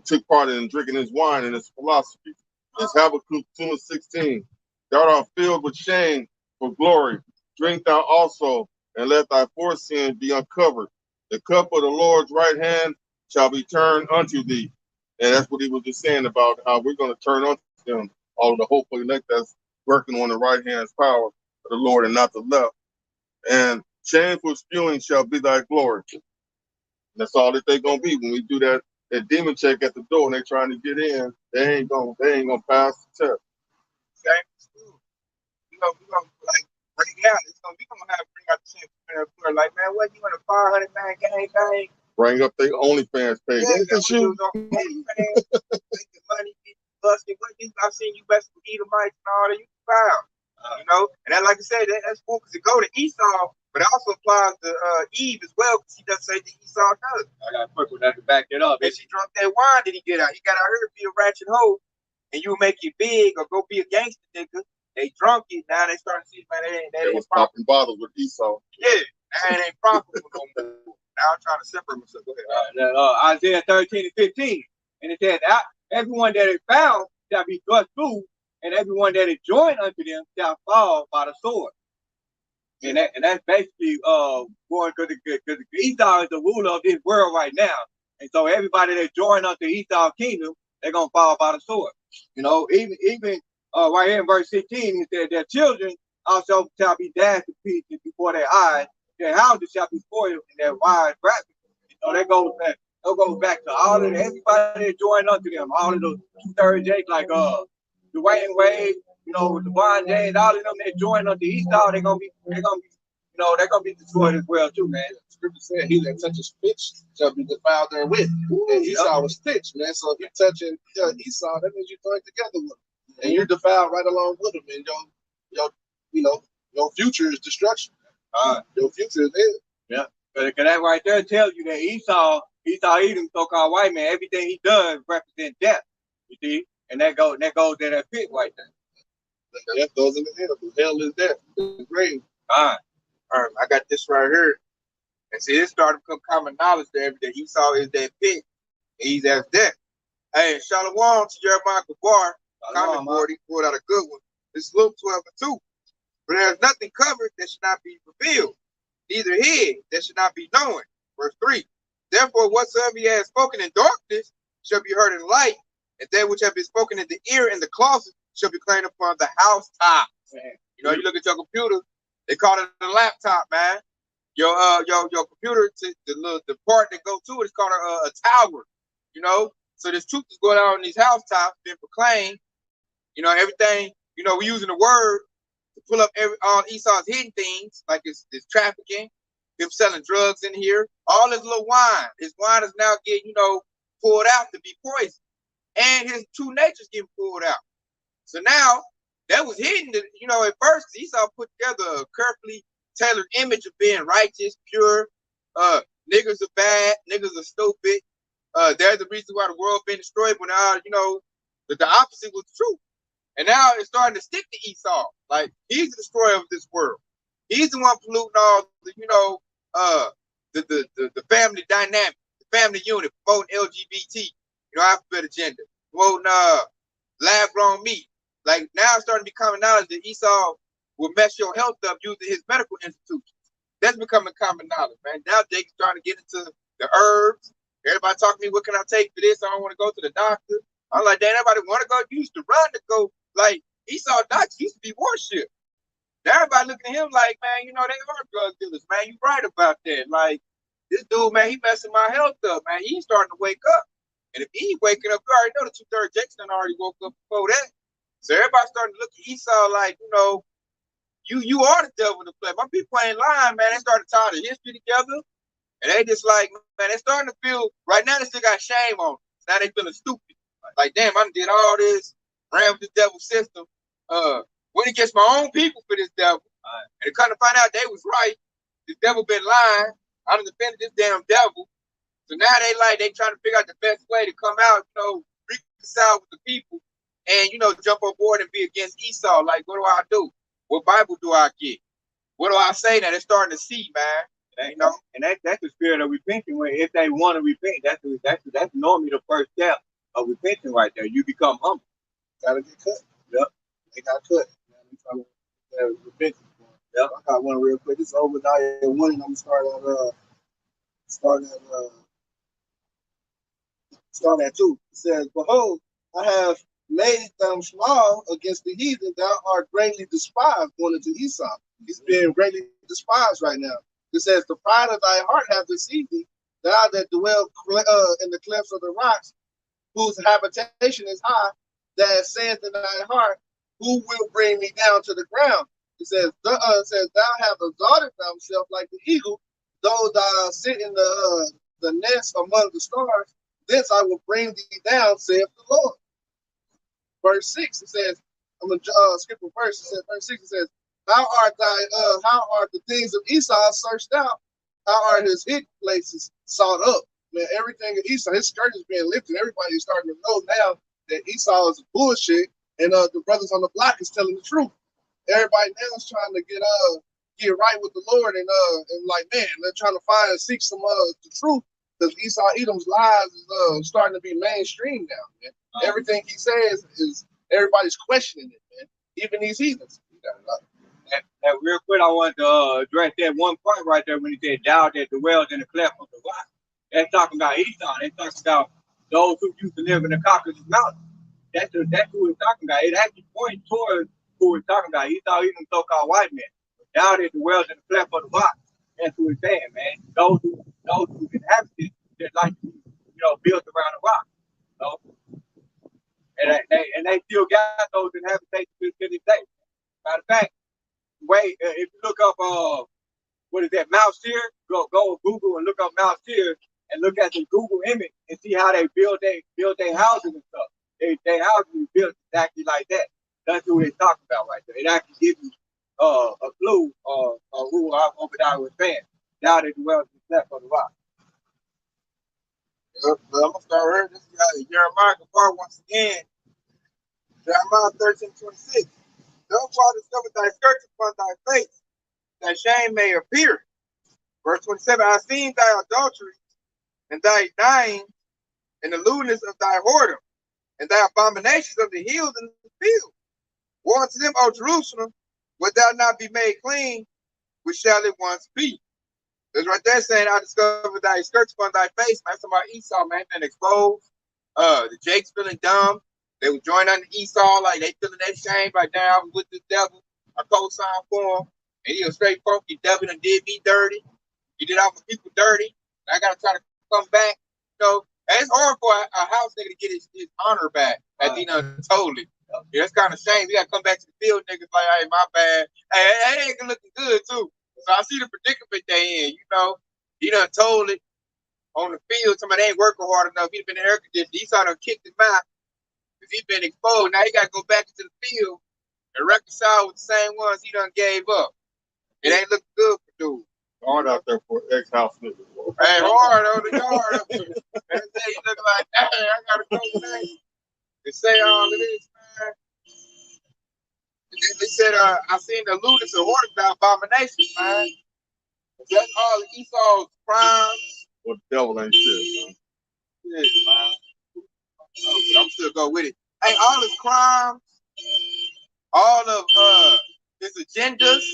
Speaker 4: took part in drinking his wine and his philosophy. It's Habakkuk 2:16. Thou art filled with shame for glory. Drink thou also, and let thy foresins be uncovered. The cup of the Lord's right hand shall be turned unto thee. And that's what he was just saying about how we're going to turn unto him all of the hopeful elect that's working on the right hand's power of the Lord and not the left. And shameful spewing shall be thy glory. That's all that they're gonna be when we do that demon check at the door and they trying to get in. They ain't gonna pass the test.
Speaker 1: Okay. We gonna like bring it out. We gonna have to bring out the same like, man, what you in a 500-man gang?
Speaker 4: Bring up their OnlyFans page.
Speaker 1: Yeah, that's what you was on OnlyFans. Make the money, get busted. I've seen you best with Edomites and all that. You found. You know, and that, like I said, that's cool because it go to Esau, but it also applies to Eve as well because she does say that Esau does.
Speaker 2: I got a quick one to back it up.
Speaker 1: And she drunk that wine. Did he get out? He got out here to be a ratchet hoe, and you make it big or go be a gangster nigga. They drunk it. Now they start to see, man, they
Speaker 4: was popping bottles with Esau.
Speaker 1: Yeah, now it ain't profitable no more. Now I'm trying to separate myself. Go ahead.
Speaker 2: Isaiah 13:15, and it says, everyone that is found shall be thrust through, and everyone that is joined unto them shall fall by the sword. And that's basically going because Esau is the ruler of this world right now. And so everybody that joined unto Esau's kingdom, they're gonna fall by the sword. You know, even right here in verse 16, it said their children also shall be dashed to pieces before their eyes, their houses shall be spoiled in their wide bracket. That goes back to all of everybody that joined unto them, all of the 2/3 Jake, like Dwayne Wade, with LeBron James, all of them that joined unto Esau, they're gonna be destroyed as well too, man.
Speaker 3: The scripture said, "He that touches pitch shall be defiled therewith." And Esau was pitch, man. So if you're touching Esau, that means you're joined together with him, and you're defiled right along with him. And your future is destruction. Your future is dead.
Speaker 2: Yeah, because that right there tells you that Esau Edom, so-called white man, everything he does represents death. You see, and that goes in that pit right there.
Speaker 3: Death goes in the hell. The hell is death. The grave.
Speaker 1: All right, I got this right here. And see, this started to become common knowledge to everything. Esau is that pit, and he's as death. Hey, Shalom to Jeremiah Gabar. Comment board, he pulled out a good one. This is Luke 12:2. But there's nothing covered that should not be revealed, neither hid that should not be known. Verse 3. Therefore, whatsoever he has spoken in darkness shall be heard in light, and that which have been spoken in the ear in the closet shall be claimed upon the housetop. You know, you look at your computer, they call it a laptop, man. Your computer, the part that goes to it is called a tower. You know, so this truth is going on in these housetops, being proclaimed. You know, everything. You know, we're using the word to pull up all Esau's hidden things, like this trafficking, him selling drugs in here, all his little wine. His wine is now getting, poured out to be poison, and his true nature's getting pulled out. So now that was hidden. At first Esau put together a carefully tailored image of being righteous, pure. Niggas are bad, niggas are stupid. They're the reason why the world been destroyed. When the opposite was true. And now it's starting to stick to Esau. Like, he's the destroyer of this world. He's the one polluting all the family dynamic, the family unit, promoting LGBT, alphabet agenda, promoting lab grown meat. Like, now it's starting to be common knowledge that Esau will mess your health up using his medical institutions. That's becoming common knowledge, man. Now Jake's trying to get into the herbs. Everybody talking to me, what can I take for this? I don't want to go to the doctor. I'm like, damn, everybody want to go. You used to run to go. Like, Esau doctors used to be worshipped. Now everybody looking at him like, man, they are drug dealers, man. You right about that. Like, this dude, man, he messing my health up, man. He's starting to wake up. And if he waking up, you already know the 2/3 Jackson already woke up before that. So everybody's starting to look at Esau like, you are the devil in the flesh. My people ain't lying, man. They started tying the history together. And they just like, man, they're starting to feel, right now they still got shame on them. Now they feeling stupid. Like, damn, I did all this, ran with the devil system. Went against my own people for this devil. And come to find out they was right. This devil been lying. I done defended this damn devil. So now they trying to figure out the best way to come out, reconcile with the people and, jump on board and be against Esau. Like, what do I do? What Bible do I get? What do I say? Now they're starting to see, man.
Speaker 2: And that's the spirit of repenting. Where if they want to repent, that's normally the first step of repenting right there. You become humble.
Speaker 3: Gotta get cut.
Speaker 2: Yep.
Speaker 3: They got cut. Repenting. Yep. I got one real quick. This is Obadiah 1, and I'm gonna start at 2. It says, "Behold, I have made them small against the heathen. Thou art greatly despised." Going into Esau, he's being greatly despised right now. It says, "The pride of thy heart hath deceived thee, thou that dwell in the clefts of the rocks, whose habitation is high, that saith in thy heart, who will bring me down to the ground?" It says, "Thou hast exalted thyself like the eagle, though thou sit in the nest among the stars. Thence I will bring thee down, saith the Lord." Verse 6, it says, I'm gonna skip a verse. It says, verse 6, it says, how are the things of Esau searched out? How are his hidden places sought up? Man, everything of Esau, his skirt is being lifted. Everybody's starting to know now that Esau is bullshit, and the brothers on the block is telling the truth. Everybody now is trying to get right with the Lord, and like, man, they're trying to find and seek some the truth, because Esau Edom's lies is starting to be mainstream now, man. Everything he says is everybody's questioning it, man. Even these heathens.
Speaker 2: And real quick, I want to address that one point right there when he said, "Thou that dwells in the cleft of the rock." That's talking about Esau. That's talking about those who used to live in the Caucasus Mountains. That's who we're talking about. It actually points towards who we're talking about. Esau, even so-called white men. Thou that dwells in the cleft of the rock. That's what he's saying, man. Those who inhabit it, just like built around the rock. You know? And they still got those inhabitations to this day. Matter of fact, wait, if you look up what is that, Mount Sear, go on Google and look up Mount Sear and look at the Google image and see how they build their houses and stuff. They houses is built exactly like that. That's what they're talking about right there. It actually gives you a clue of who Obadiah was saying. Now they dwell in the depth of the rock.
Speaker 1: I'm gonna start here. This is Jeremiah part once again. Jeremiah 13:26. Thou shalt discover thy skirts upon thy face, that shame may appear. Verse 27. I have seen thy adultery and thy dying, and the lewdness of thy whoredom, and thy abominations of the hills and the field. Woe unto them, O Jerusalem, wilt thou not be made clean, which shall it once be? There's right there saying, I discovered thy skirts upon thy face. Man, somebody Esau, man, been exposed. The Jake's feeling dumb. They were joining on Esau, like they feeling that shame right now with the devil. I co-sign for him. And he was straight funky. Devil done did me dirty. He did all my people dirty. And I gotta try to come back. And it's hard for a house nigga to get his honor back at the end of totally. Yeah, that's kind of shame. We gotta come back to the field, niggas like, hey, my bad. Hey, that ain't looking good too. So I see the predicament they in, He done told it on the field. Somebody ain't working hard enough. He'd been in air conditioning. Esau done kicked him out because he been exposed. Now he got to go back into the field and reconcile with the same ones he done gave up. It ain't looking good for dude.
Speaker 4: Hard out there for ex-house niggas.
Speaker 1: Hey, hard on the yard up there. And he look like, hey, I got to go back and say all of this, man. They said, I seen the lewdness of whoredom, abominations, man. That's all Esau's crimes.
Speaker 4: Well, the devil ain't shit, man.
Speaker 1: Yeah, man. But I'm still go with it. Hey, all his crimes, all of his agendas,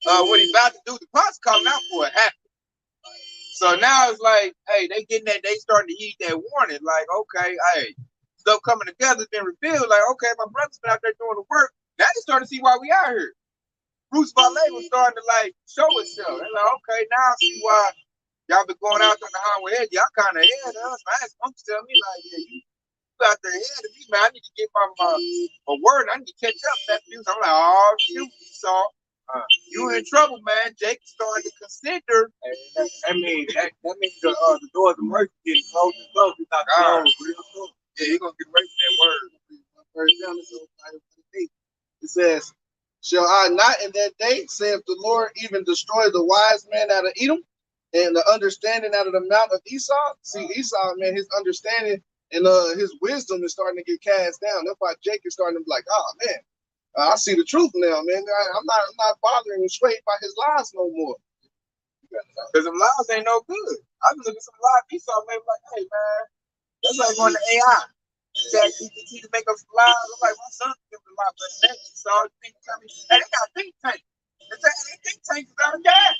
Speaker 1: what he's about to do, the pot's coming out for it happened. So now it's like, hey, they getting that, they starting to heed that warning. Like, okay, hey, stuff coming together has been revealed. Like, okay, my brother's been out there doing the work. Now they starting to see why we out here. Bruce Valet was starting to like show itself. They're like, okay, now I see why y'all been going out on the highway edge. Y'all kind of ahead of us. My uncle's telling me like, yeah, you out there ahead of me, man. I need to get my word. I need to catch up that news. I'm like, oh shoot, Esau, you in trouble, man. Jake's starting to consider.
Speaker 2: That means the doors of mercy getting closer and closer. It's not closed real soon.
Speaker 1: Yeah, you're gonna get away from that word.
Speaker 3: It says, shall I not in that day, saith the Lord, even destroy the wise man out of Edom and the understanding out of the mount of Esau? See, Esau, man, his understanding and his wisdom is starting to get cast down. That's why Jake is starting to be like, oh, man, I see the truth now, man. I'm not bothering him straight by his lies no more.
Speaker 1: Because them lies ain't no good. I was looking at some lies Esau made like, hey, man, that's like going to AI. Chat GPT to make up some lies. I'm like, my son give a lot, but that Esau think tell me, hey, they got a think tank. They think tank is out of gas.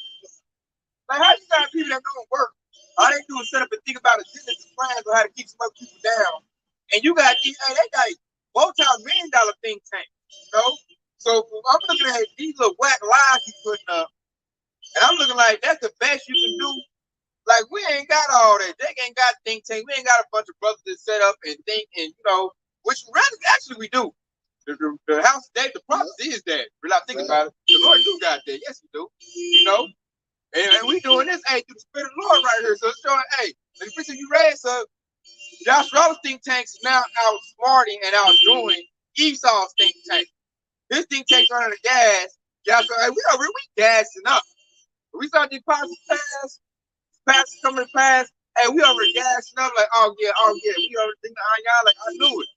Speaker 1: Like, how you got people that don't work? All they do is set up and think about agendas and plans on how to keep some other people down. And you got these, hey, they got multi-million-dollar think tanks, So I'm looking at these little whack lies you putting up, and I'm looking like that's the best you can do. Like, we ain't got all that. They ain't got think tank. We ain't got a bunch of brothers that set up and think, and which actually we do. The house of David, the prophecy is that. When I think about it, the Lord do got that. Yes, he do. And we doing this, hey, through the Spirit of the Lord right here. So it's showing, hey, the preacher you read, so Joshua's think tanks is now outsmarting and outdoing Esau's think tank. His think tank's running the gas. Joshua, hey, we gassing up. We saw the apostles pass coming to pass. Hey, we over gassing up like, oh yeah, we over thinking y'all like I knew it.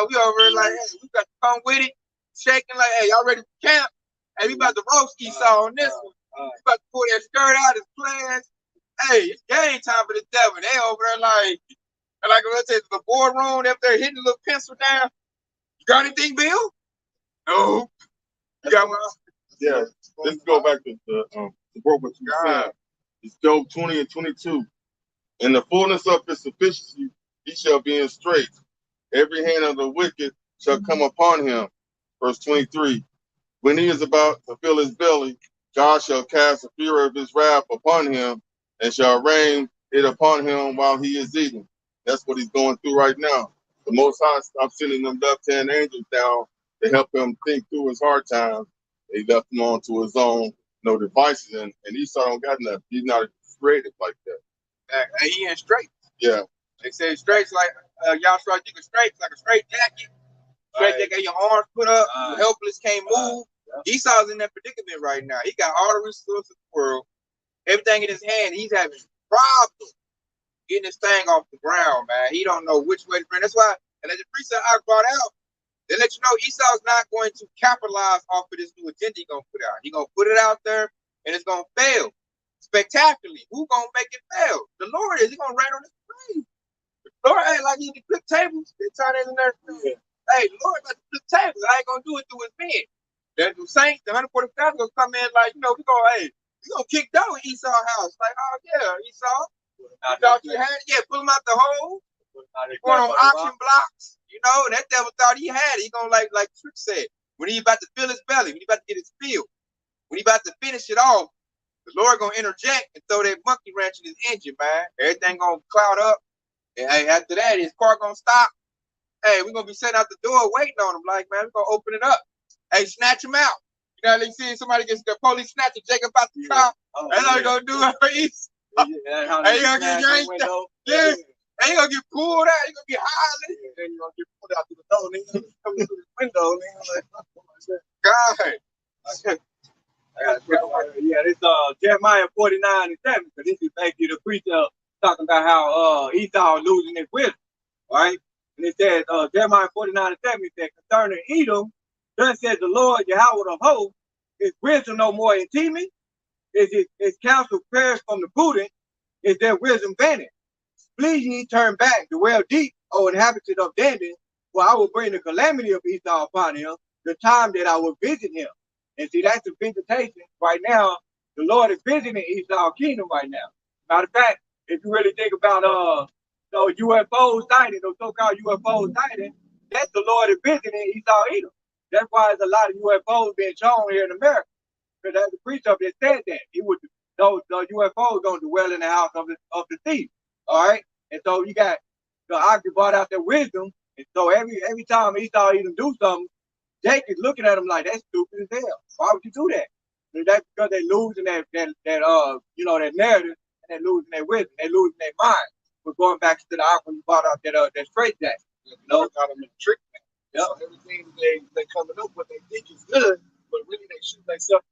Speaker 1: We over like, hey, we got to come with it, shaking like, hey, y'all ready for camp? Hey, we about to roast Esau on this one. We about to pull that skirt out, his plans. Hey, it's game time for the devil. They over there like I said, the boardroom up there hitting the little pencil down. You got anything, Bill? No. You got one?
Speaker 4: Yeah. Let's go back to the work what you said. It's Job 20 and 22. In the fullness of his sufficiency, he shall be in straits. Every hand of the wicked shall come upon him. Verse 23. When he is about to fill his belly, God shall cast the fury of his wrath upon him and shall rain it upon him while he is eating. That's what he's going through right now. The Most High stopped sending them left-hand angels down to help him think through his hard times. He left him on to his own devices, and Esau don't got nothing. He's not creative like that.
Speaker 1: He in straight.
Speaker 4: Yeah.
Speaker 1: They say straights like y'all start thinking straights like a straight jacket. Straight jacket, got your arms put up, helpless, can't move. Esau's in that predicament right now. He got all the resources in the world, everything in his hand. He's having problems getting this thing off the ground, man. He don't know which way to bring. That's why, and as the preacher I brought out, they let you know Esau's not going to capitalize off of this new agenda he's gonna put out. He's gonna put it out there and it's gonna fail spectacularly. Who's gonna make it fail? The Lord is. He's gonna rain on his parade. The Lord ain't like he can flip tables. They turn it in there. Yeah. Hey, the Lord about to flip tables. I ain't gonna do it through his men. The saints, the 145 gonna come in like, we gonna kick down Esau's house. Like, oh yeah, Esau. You thought you had it? Yeah, pull him out the hole. Going on auction blocks, and that devil thought he had it. He gonna like Trick said, when he about to fill his belly, when he about to get his fill, when he about to finish it off, the Lord gonna interject and throw that monkey wrench in his engine, man. Everything gonna cloud up, and hey, after that, his car gonna stop. Hey, we're gonna be sitting out the door waiting on him, like, man, we're gonna open it up. Hey, snatch him out. They see somebody gets the police snatching Jacob out the car. That's how they gonna do it for East. Hey, you gonna get yanked out. Yeah. Hey, you gonna get pulled out. You gonna be hollering.
Speaker 3: Then you gonna get pulled out through the door. Then you come through the window.
Speaker 1: God.
Speaker 2: Yeah, this Jeremiah 49:7. So this is basically the preacher talking about how Esau losing his wisdom, right? And it says Jeremiah 49:7. It says concerning Edom, thus says the Lord Yahweh of hosts, is wisdom no more in me? Is his counsel perished from the prudent? Is their wisdom vanished? Please ye turn back, dwell deep, O inhabitants of Dandan, for I will bring the calamity of Esau upon him, the time that I will visit him. And see, that's the visitation right now. The Lord is visiting Esau's kingdom right now. Matter of fact, if you really think about those UFOs sighted, those so-called UFOs sighted, that's the Lord is visiting Esau Edom. That's why there's a lot of UFOs being shown here in America. Because as the preacher that said that, those UFOs don't dwell in the house of the thief. All right? And so you got the Oxy brought out their wisdom. And so every time Esau even do something, Jake is looking at him like, that's stupid as hell. Why would you do that? And that's because they're losing that narrative, and they're losing their wisdom, they're losing their mind. We're going back to the Oxy you brought out that straight jack.
Speaker 3: Got them in trick. Yep. So everything they coming up with, they think is good, but really they shoot themselves.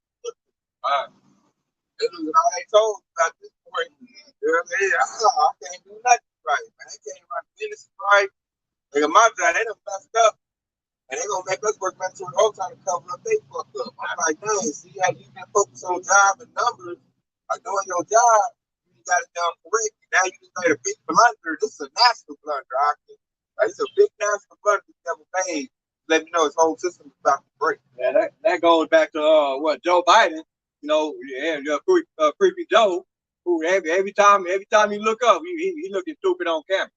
Speaker 1: This is all they told about this point. I can't do nothing right, man. They can't run business right. They done messed up. And they're gonna make us work back to the whole time to cover up they fucked up. I'm like, dang, see how you been focused on job and numbers, are doing your job, you got it done correct. Now you just made a big blunder. This is a national blunder, Oxy. Like, it's a big national blunder this never made. Let me know his whole system is about to break.
Speaker 2: Yeah, that goes back to Joe Biden. Creepy Joe, who every time you look up, he looking stupid on camera.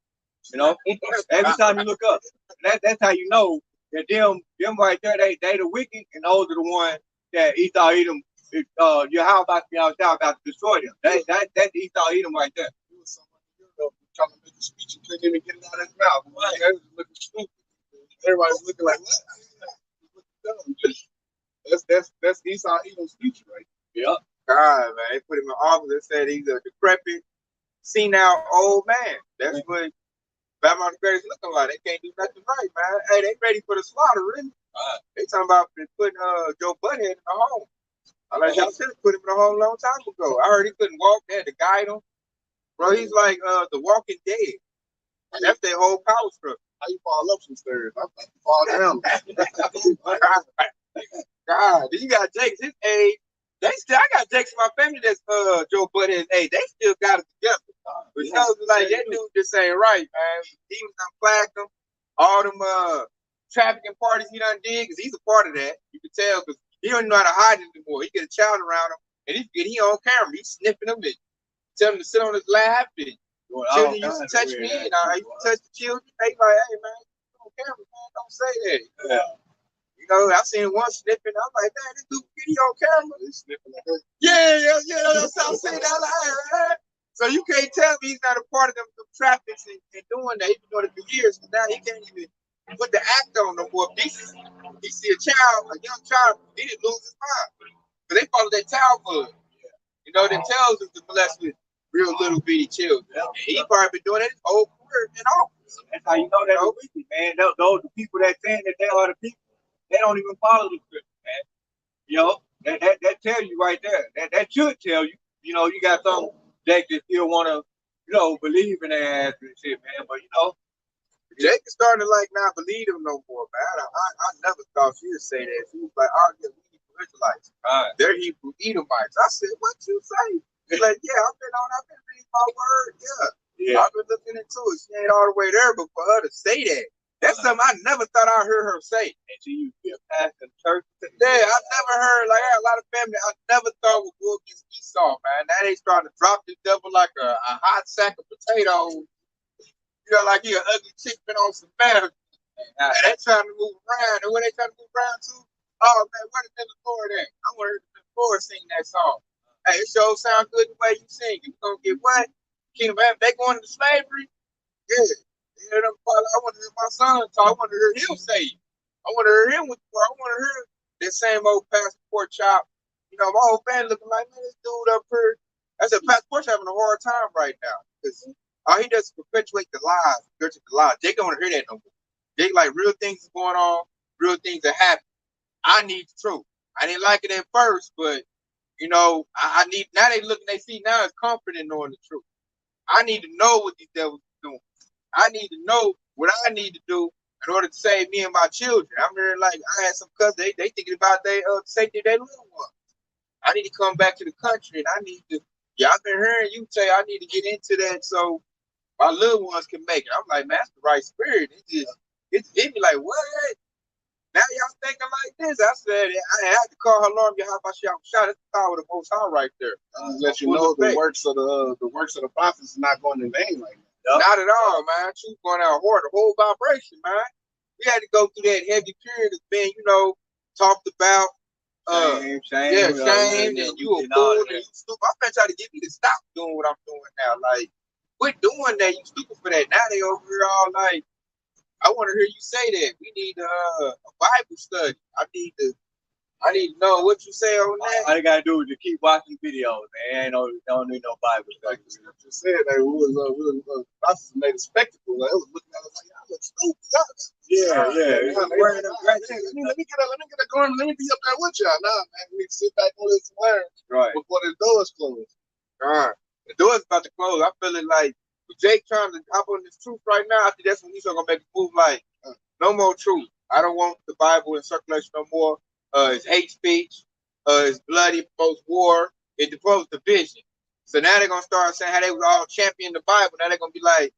Speaker 2: Every time you look up, that's how you know that them right there, they the wicked, and those are the ones that Esau Edom, about to destroy them. That's Esau Edom right there.
Speaker 3: He was someone trying to make a speech and couldn't even get it out of his mouth. Right. They was looking stupid. Everybody's looking like, what? That's Esau Edom's future, right?
Speaker 2: Yep.
Speaker 1: God, man, they put him in office and said he's a decrepit, senile old man. That's what Babylon the Great is looking like. They can't do nothing right, man. Hey, they ready for the slaughter, really. They talking about putting Joe Butthead in the home. Like y'all should have put him in the home a long time ago. I heard he couldn't walk. They had to guide him. Bro, he's like the Walking Dead. And that's their whole power structure.
Speaker 3: How you fall up some stairs? I fall down.
Speaker 1: God, you got Jake's his age. I got Jake's in my family that's Joe Butthead's age. They still got it together. But you know, like that dude just ain't right, man. Demons done flagged him. All them trafficking parties he done did, because he's a part of that. You can tell, because he don't know how to hide it anymore. He get a child around him, and he on camera. He's sniffing them and tell him to sit on his lap. And children used to touch me, and I used to touch the children. They like, hey, man, you on camera, man. Don't say that. You know, I seen one snipping. I'm like, man, this dude video on camera.
Speaker 3: He's sniffing at her.
Speaker 1: Yeah. That's how I say that. Like, so you can't tell me he's not a part of them traffics and doing that. He's been doing it for years. So now he can't even put the act on no more. He see a young child, he didn't lose his mind. But they follow that child bug. You know, that tells us to bless with real little bitty children. And he probably been doing it his whole career in office.
Speaker 2: That's how you know that wicked, man. Those the people that saying that they are the people, they don't even follow the scripture, man. You know, that tell you right there. That should tell you. You know, you got some Jake that still want to, you know, believe in their ass and shit, man. But you know,
Speaker 1: Jake is starting to like not believe him no more, man. I never thought she would say that. She was like, "Oh, yeah, we Hebrew Israelites. They're Hebrew Edomites." I said, "What you say?" She's like, "Yeah, I've been reading my word. Yeah, I've been looking into it. She ain't all the way there, but for her to say that, that's something I never thought I heard her say."
Speaker 2: And she used to be a pastor in church.
Speaker 1: Yeah, I never heard, like, I had a lot of family I never thought would go against Esau, man. Now they starting to drop this devil like a hot sack of potatoes. You know, like he an ugly chick been on some matter. And they trying to move around. And when they trying to move around too, oh man, where the Lord at? I want to hear the Lord sing that song. Hey, it sure sound good the way you sing. You gonna get what? Kingdom of Heaven, they going into slavery? Yeah. I want to hear my son talk. I want to hear him say it. I want to hear him with I want to hear that same old passport chop. You know, my whole family looking like, man, this dude up here. I said, passport having a hard time right now. Because all he does is perpetuate the lies. They don't want to hear that no more. They like real things is going on, real things are happening. I need the truth. I didn't like it at first, but you know, I need now they see now it's comfort in knowing the truth. I need to know what these devils are doing. I need to know what I need to do in order to save me and my children. I'm hearing like I had some cousins, they thinking about their safety of their little ones. I need to come back to the country and I need to, I've been hearing you say I need to get into that so my little ones can make it. I'm like, man, that's the right spirit. It hit me like, what? Now y'all thinking like this? I said, I had to call her alarm. How about y'all shot at the power of the Most High right there?
Speaker 3: Let you know the works of the prophets is not going in vain like that.
Speaker 1: Not at all, man. Truth going out hard, the whole vibration, man. We had to go through that heavy period of being, you know, talked about. Shame, and you a fool and you stupid. I'm trying to try to get me to stop doing what I'm doing now. Like, quit doing that. You stupid for that. Now they over here all like, I want to hear you say that. We need a Bible study. I need to know what you say on that.
Speaker 2: All you gotta do is just keep watching videos, man. Don't need no Bible study.
Speaker 3: Like the scripture said, that we was prophets made a spectacle. Like, it was looking at us like, y'all look stupid.
Speaker 2: Yeah.
Speaker 3: Let me get a garment. Let me be up there with y'all. Nah, man, we need to sit back and listen to learn before the doors close.
Speaker 1: All right, the door's about to close. I feel it like Jake trying to hop on this truth right now. I think that's when he's gonna make a move like, no more truth. I don't want the Bible in circulation no more. It's hate speech. It's bloody, promotes war. It promotes division. So now they're gonna start saying how they was all champion the Bible. Now they're gonna be like,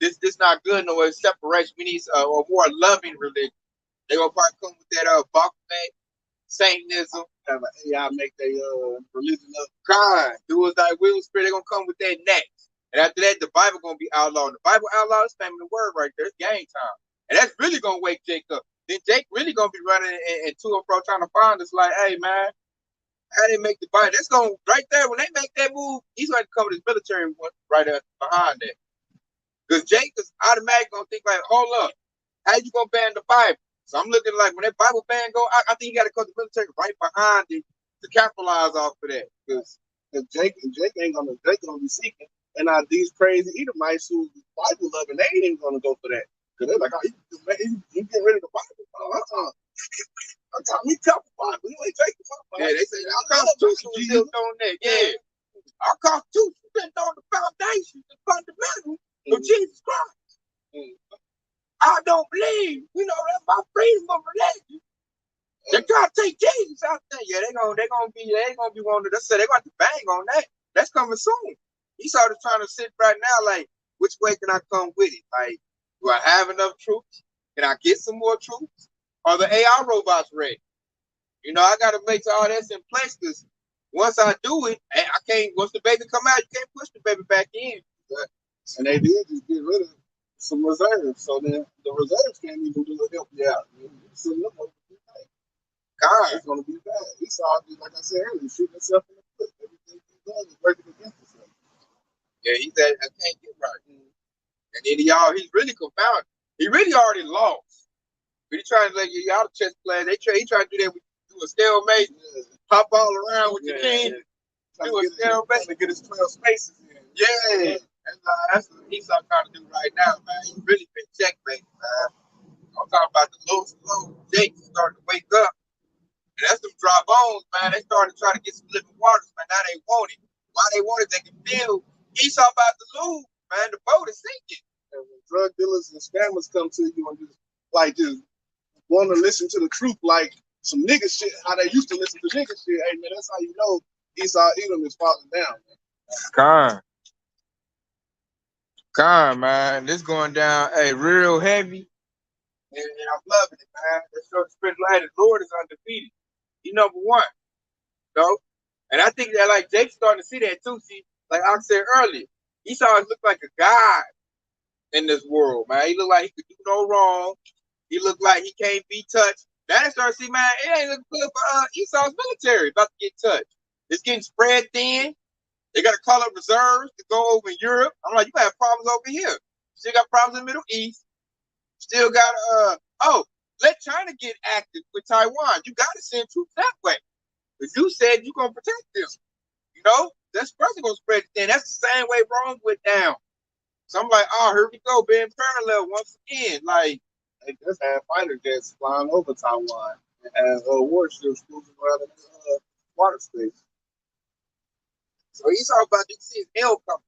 Speaker 1: this not good no way. Separation. We need a more loving religion. They're gonna probably come with that Baphomet, Satanism.
Speaker 3: Y'all make their religion up.
Speaker 1: God, do as thy will, spirit. They're gonna come with that next. And after that, the Bible gonna be outlawed. The Bible outlawed is family word right there. It's game time. And that's really gonna wake Jake up. Then Jake really gonna be running and to and fro trying to find us like, hey man, how they make the Bible? That's gonna right there when they make that move, he's gonna come with his military one right there behind that. Because Jake is automatically gonna think like, hold up, how you gonna ban the Bible? So I'm looking like when that Bible ban go, I think you gotta come to the military right behind it to capitalize off of that. Because
Speaker 3: Jake ain't gonna be seeking. And these crazy Edomites who Bible loving, they ain't even gonna go for that. Because they're like, oh, you get rid of the Bible. I got me couple Bible. You ain't taking my Bible.
Speaker 1: Yeah, they say our Constitution is built on that. Yeah. Our Constitution is built on the foundation, the fundamental of Jesus Christ. I don't believe, that's my freedom of religion. They try to take Jesus out there. Yeah, they gonna be one of they're gonna have to bang on that. That's coming soon. He's sort of trying to sit right now, like, which way can I come with it? Like, do I have enough troops? Can I get some more troops? Are the AI robots ready? I got to make all that's in place because once I do it, I can't, once the baby come out, you can't push the baby back in.
Speaker 3: And they did just get rid of some reserves. So then the reserves can't even do it. Help you out.
Speaker 1: God.
Speaker 3: It's gonna be bad. Esau, like I said earlier, shooting himself in the foot. Everything he's doing is working against himself.
Speaker 1: Yeah, he said, I can't get right. And then he's really confounded. He really already lost. But he trying to let y'all chess players. He tried to do that with do a stalemate, hop all around with your king, do a stalemate.
Speaker 3: To get his 12 spaces in.
Speaker 1: Yeah. That's what Esau trying to do right now, man. He really been checkmated, man. I'm talking about the low Jake starting to wake up. And that's them dry bones, man. They started to try to get some living waters, man. Now they want it. Why they want it, they can feel Esau about to lose, man. The boat is sinking.
Speaker 3: And when drug dealers and scammers come to you and just want to listen to the truth like some nigga shit, how they used to listen to nigga shit, hey man, that's how you know Esau Edom is falling down, man.
Speaker 1: Con, man. This going down, hey, real heavy. And I'm loving it, man. Let's show the spirit light. The Lord is undefeated. He number one. So, and I think that like Jake's starting to see that too. See, like I said earlier, Esau look like a god in this world, man. He look like he could do no wrong. He look like he can't be touched. Now they start to see, man, it ain't looking good for Esau's military about to get touched. It's getting spread thin. They got to call up reserves to go over in Europe. I'm like, you have problems over here. Still got problems in the Middle East. Still got let China get active with Taiwan. You got to send troops that way. Because you said you're going to protect them. You know, that's first going to spread it thin. That's the same way Rome went down. So I'm like, oh, here we go, being parallel once again. Like,
Speaker 3: they just had fighter jets flying over Taiwan and warships moving around in the water space.
Speaker 1: So he's all about to see his hell coming.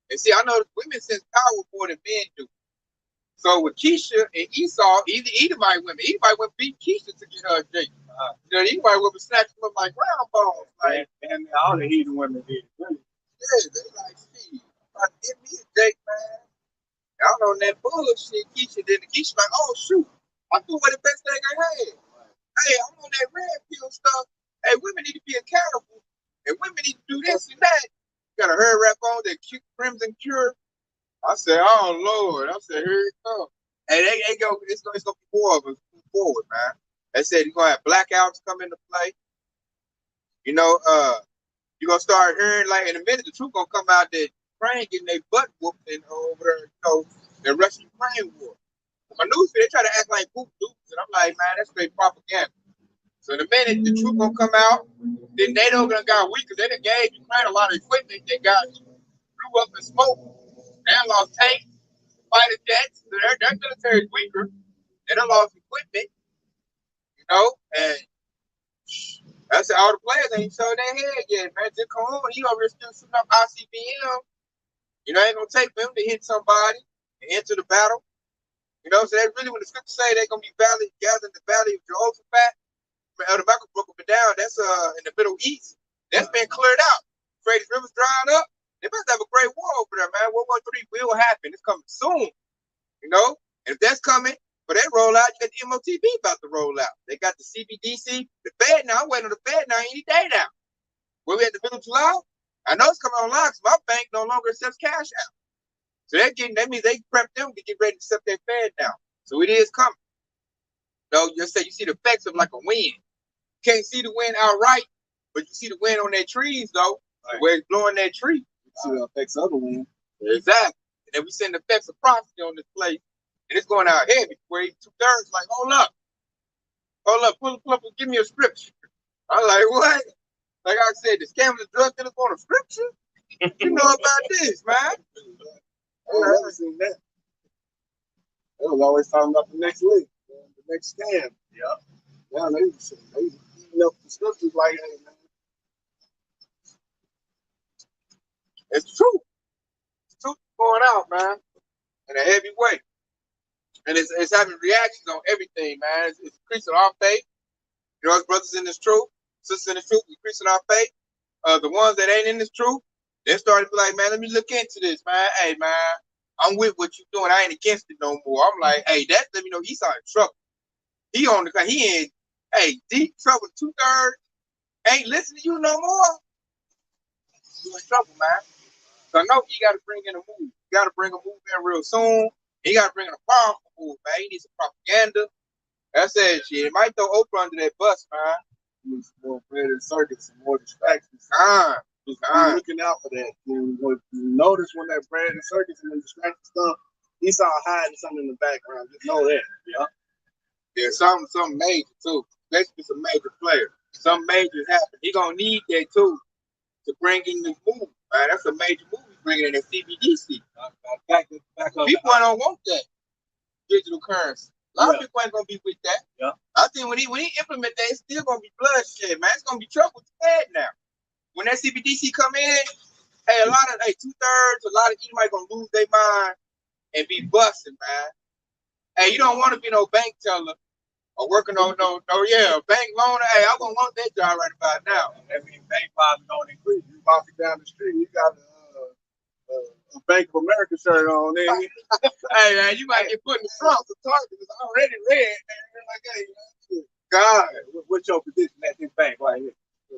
Speaker 1: And see, I know women sense power more than men do. So with Keisha and Esau, Edomite women beat Keisha to get her Jake. You know, Edomite women snatched them up like round balls. Like,
Speaker 2: and all the heathen women did. Really.
Speaker 1: Yeah, they like, shit, about to get me a Jake, man. I don't know that bullshit Keisha did. Keisha like, oh, shoot. I threw away the best thing I had. Hey, I'm on that red pill stuff. Hey, women need to be accountable. And women need to do this and that. You got to hurry up on that Crimson Cure. I said, oh, Lord. I said, here it comes. Hey, they go, it's going to be more of us move forward, man. They said you're going to have blackouts come into play. You know, you're going to start hearing, like, in a minute, the truth going to come out that Ukraine getting their butt whooped in over there, you know, the Russian-Ukraine war. My news, they try to act like poop dupes, and I'm like, man, that's straight propaganda. So the minute the truth gonna come out, then NATO gonna got weak because they done gave Ukraine a lot of equipment that got blew up in smoke. They lost tanks, fighter jets. So their military is weaker. They done lost equipment, you know, and that's all the players ain't showing their head yet, man. Just come on, he over here still shooting up ICBM. You know, it ain't gonna take them to hit somebody and enter the battle. You know, so that's really when the scriptures say they're gonna be gathered in the valley of Jehoshaphat. The Bible broke up and down. That's in the Middle East. That's been cleared out. Euphrates River's drying up. They must have a great war over there, man. World War III will happen. It's coming soon. You know? And if that's coming, for that rollout, you got the MOTB about to roll out. They got the CBDC, the Fed now. I'm waiting on the Fed now any day now. When we at the middle of July, I know it's coming online because my bank no longer accepts cash out. So that means they prep them to get ready to accept their Fed now. So it is coming. No, just say you see the effects of like a wind. Can't see the wind outright, but you see the wind on their trees, though, right. Where it's blowing that tree.
Speaker 3: You see the effects of the wind.
Speaker 1: Exactly. And then we send the effects of prophecy on this place, and it's going out heavy, where 2/3 like, hold up, pull up and give me a scripture. I'm like, what? Like I said, the scammers and drug dealers want a scripture? You know about this, man.
Speaker 3: I never seen that. They was always talking about the next lick, the next scam.
Speaker 2: Yeah.
Speaker 3: Yeah, they eating up the scriptures like, hey, man.
Speaker 1: It's true. It's truth going out, man, in a heavy way. And it's having reactions on everything, man. It's increasing our faith. You know, us brothers in this truth, sisters in this truth, increasing our faith. The ones that ain't in this truth, they started to be like, man, let me look into this, man. Hey, man, I'm with what you're doing. I ain't against it no more. I'm like, hey, that let me know Esau in trouble. He in, hey, deep trouble. 2/3 ain't listening to you no more. You in trouble, man. So I know he got to bring in a move. You got to bring a move in real soon. He got to bring in a powerful move, man. He needs some propaganda. I said, shit, it might throw Oprah under that bus, man.
Speaker 3: Need some more bread and circuits, some more distractions. Just be looking out for that. You notice when that bread and circuits and the distraction stuff, Esau hiding something in the background. Just know that. Yeah.
Speaker 1: Yeah, something major too. Especially some major player. Some majors happen. He gonna need that too to bring in this move. Man, that's a major move he's bringing in that CBDC.
Speaker 2: Back up.
Speaker 1: People don't want that digital currency. A lot of people ain't gonna be with that.
Speaker 2: Yeah.
Speaker 1: I think when he implement that, it's still gonna be bloodshed, man. It's gonna be trouble with the head now. When that CBDC come in, hey, 2/3, a lot of Edomites gonna lose their mind and be busting, man. Hey, you don't want to be no bank teller or working on bank loaner. Hey, I wouldn't want that job right about now.
Speaker 2: That means bank probably don't increase.
Speaker 3: You walking down the street, you got a Bank of America shirt on there.
Speaker 1: Hey, man, you might get put in the trunk.
Speaker 3: The target is already red. And you're like, hey,
Speaker 1: God,
Speaker 2: What's your position at this bank right here?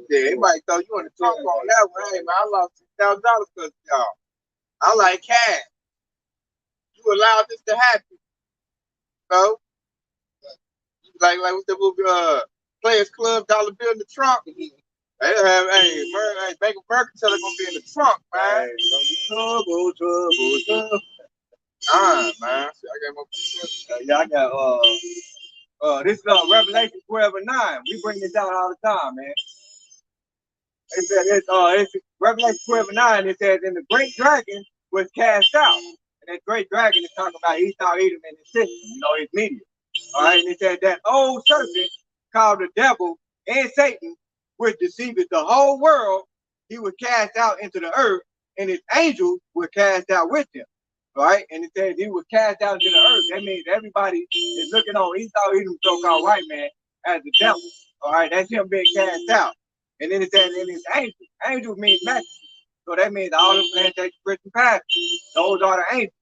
Speaker 1: yeah, it might throw you in the trunk on that one. Hey, man, I lost $2,000 because of y'all. I like cash. You allowed this to happen. So, like with the movie Players Club, dollar bill in the trunk. They have Bank of America tell it gonna be in the trunk, man.
Speaker 2: Trouble.
Speaker 1: Man. See, I got my
Speaker 2: I got this is Revelation 12:9. We bring this out all the time, man. It said it's Revelation 12:9. It says, and the great dragon was cast out. And that great dragon is talking about Esau, Edom, and his system, his media. All right, and it said that old serpent called the devil and Satan, which deceiveth the whole world, he was cast out into the earth, and his angels were cast out with him. All right, and it says he was cast out into the earth. That means everybody is looking on Esau, Edom, so-called white man, as the devil. All right, that's him being cast out. And then it says, and his angels. Angels mean messengers. So that means all the plantation Christian pastors. Those are the angels.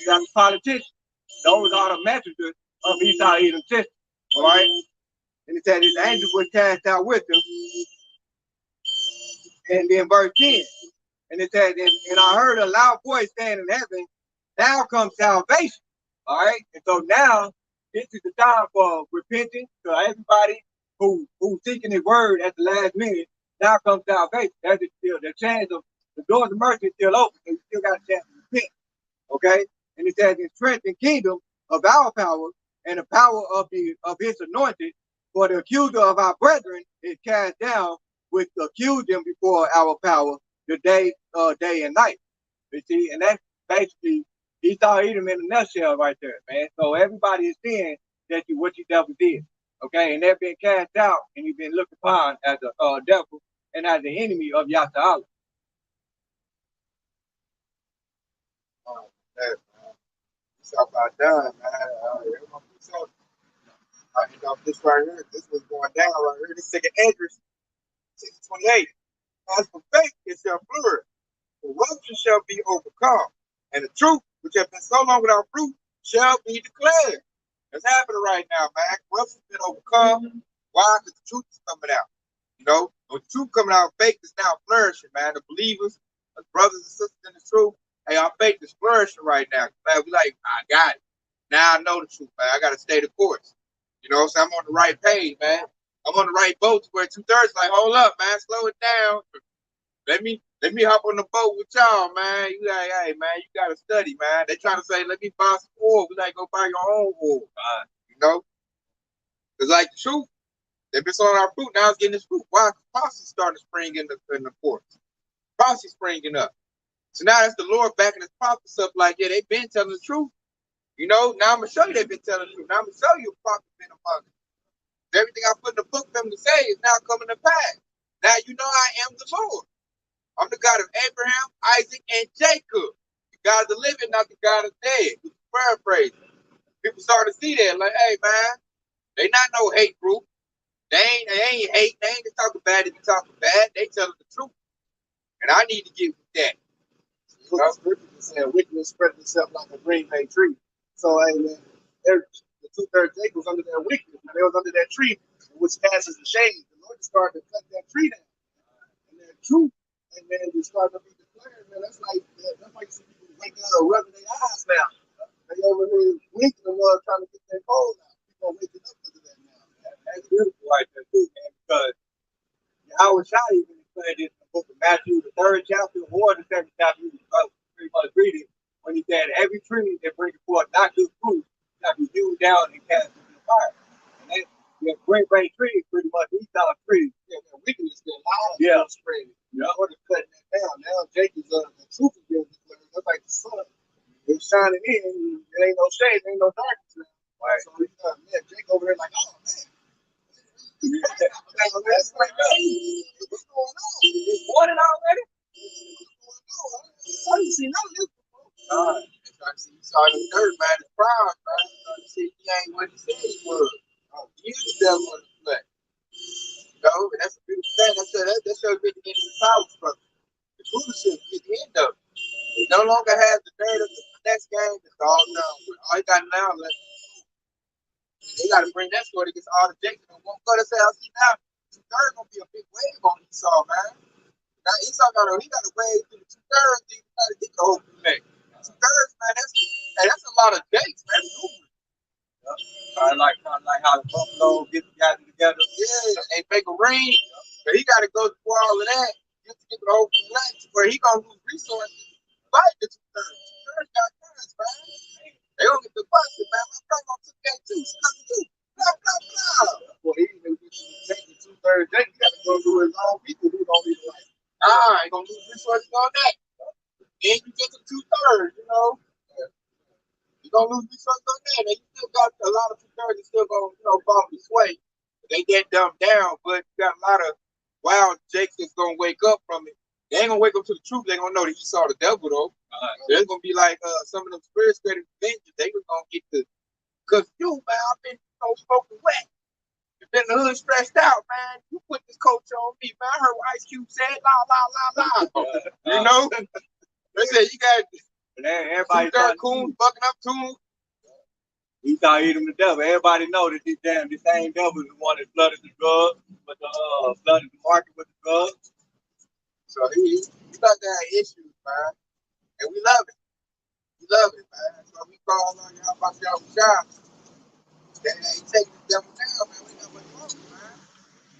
Speaker 2: You got the politicians. Those are the messengers of Esau, Edom system. All right? And it said his angels were cast out with him. And then verse 10. And it says, and I heard a loud voice saying in heaven, now comes salvation. All right? And so now, this is the time for repentance. So everybody who's seeking his word at the last minute, now comes salvation. That's still the chance of the doors of mercy is still open. So you still got a chance to repent. Okay? And it says in strength and kingdom of our power and the power of his anointed, for the accuser of our brethren is cast down, which accuse them before our power the day and night. You see, and that's basically Esau Edom in a nutshell right there, man. So everybody is seeing that what you devil did. Okay, and they're being cast out and you've been looked upon as a devil and as the enemy of Yahweh.
Speaker 1: It's about done, man. This right here, this was going down right here. This second Hedges, 6:28. As for faith, it shall flourish. Corruption shall be overcome, and the truth, which has been so long without fruit, shall be declared. That's happening right now, man. Corruption's been overcome. Why? Because the truth is coming out. When the truth coming out, faith is now flourishing, man. The believers, the brothers and sisters in the truth, hey, our faith is flourishing right now. Man, we like, I got it. Now I know the truth, man. I got to stay the course. So I'm on the right page, man. I'm on the right boat where 2/3 like, hold up, man, slow it down. Let me hop on the boat with y'all, man. You like, hey, man, you gotta study, man. They trying to say, let me buy some oil. We like, go buy your own oil, It's like the truth. They've been selling our fruit. Now it's getting this fruit. Why? Prophecy starting to spring in the forest. Prophecy springing up. So now that's the Lord backing his prophets up like, yeah, they've been telling the truth. Now I'm going to show you they've been telling the truth. Now I'm going to show you a prophet been among them. Everything I put in the book for them to say is now coming to pass. Now you know I am the Lord. I'm the God of Abraham, Isaac, and Jacob. The God of the living, not the God of the dead. With the paraphrase. People start to see that, like, hey, man, they not no hate group. They ain't hate. They ain't just talking bad if you talking bad. They telling the truth. And I need to get with that.
Speaker 3: The scripture said wickedness spread itself like a green bay tree. So, hey, man, the 2/3 Jacob was under that wickedness, man. They was under that tree, which passes the shade. The Lord just started to cut that tree down. And that truth, and man, just started to be declared, man. That's like some people waking up, rubbing their eyes now. They over here winking and trying to get their cold out. People are waking up because of that.
Speaker 2: down and cast into the fire. And they, yeah, great trees pretty much. These are trees.
Speaker 3: Yeah, man, we can just get loud.
Speaker 2: Yeah.
Speaker 3: Spread it.
Speaker 2: Yeah.
Speaker 3: Or to cutting it down. Now Jake is the truth is being declared. That's like the sun. It's shining in. There ain't no shade. There ain't no darkness.
Speaker 2: Right.
Speaker 3: So man, Jake over there like, oh man. That's like, what's going on?
Speaker 2: It's morning already?
Speaker 3: I didn't see none of this before.
Speaker 1: You saw the dirt, man. It's proud, man. You see, he ain't what he said he was. You the devil in the flesh. You know, and that's a beautiful thing. That shows me the end of the power struggle. The rulership is the end of it. He no longer has the dirt of the next game. It's all done with. All he got now left. They got to bring that sword against all the Jacob. Won't go to say, I see now, two-thirds going to be a big wave on Esau, man. Now, Esau got a wave through the two-thirds, then you got to get the whole thing. Two-thirds, man, that's a lot of dates, man.
Speaker 2: Kind of like how the buffalo get together.
Speaker 1: Yeah, they make a ring, but he got to go through all of that just to get the whole flex where he going to lose resources. Like the two-thirds. Two-thirds got guns, man. They don't get the busted, man. My grandma took that too. She got too. Blah, blah, blah.
Speaker 3: Well, even if you take the 2/3 Jake, you got to go through his own people who don't even like.
Speaker 1: Ain't going to lose resources on that. Then you get the two-thirds, you know. You're going to lose resources on that. And you still got a lot of two-thirds that still going to, follow the sway. They get dumbed down, but you got a lot of wild Jakes that's going to wake up from it. They ain't going to wake up to the truth. They going to know that he saw the devil, though. They're going to be like some of them spirits created vengeance. They was going to get the, because you, man, I've been smoking wet. You've been in the hood stressed out, man. You put this coach on me, man. I heard what Ice Cube said, la, la, la, la. You know? They said you got
Speaker 2: everybody
Speaker 1: two-third coons bucking up to him.
Speaker 2: He thought he eat him the devil. Everybody know that this same devil is the one that flooded the drugs, but flooded the market with the drugs.
Speaker 1: So he about to have issues, man. And we love it. We love it, man. So we call on y'all about y'all shop. And he taking the devil down, man. We got much longer, man.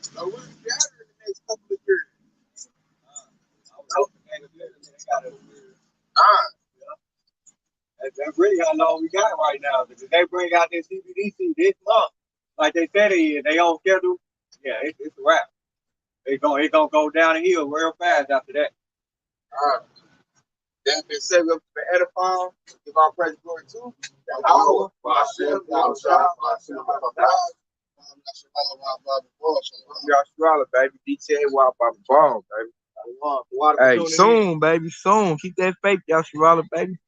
Speaker 1: So we'll be out here in the next couple of years.
Speaker 2: That's really how long we got right now. Because if they bring out their CBDC this month, like they said it is, they on schedule, yeah, it's a wrap. It's gonna go down the hill real fast after that.
Speaker 1: That's been set up for edifying. Give our praise and glory to Australia, baby. DTA Wild Bobby Ball, baby. Hey, soon, baby, soon. Keep that faith, Australia, baby.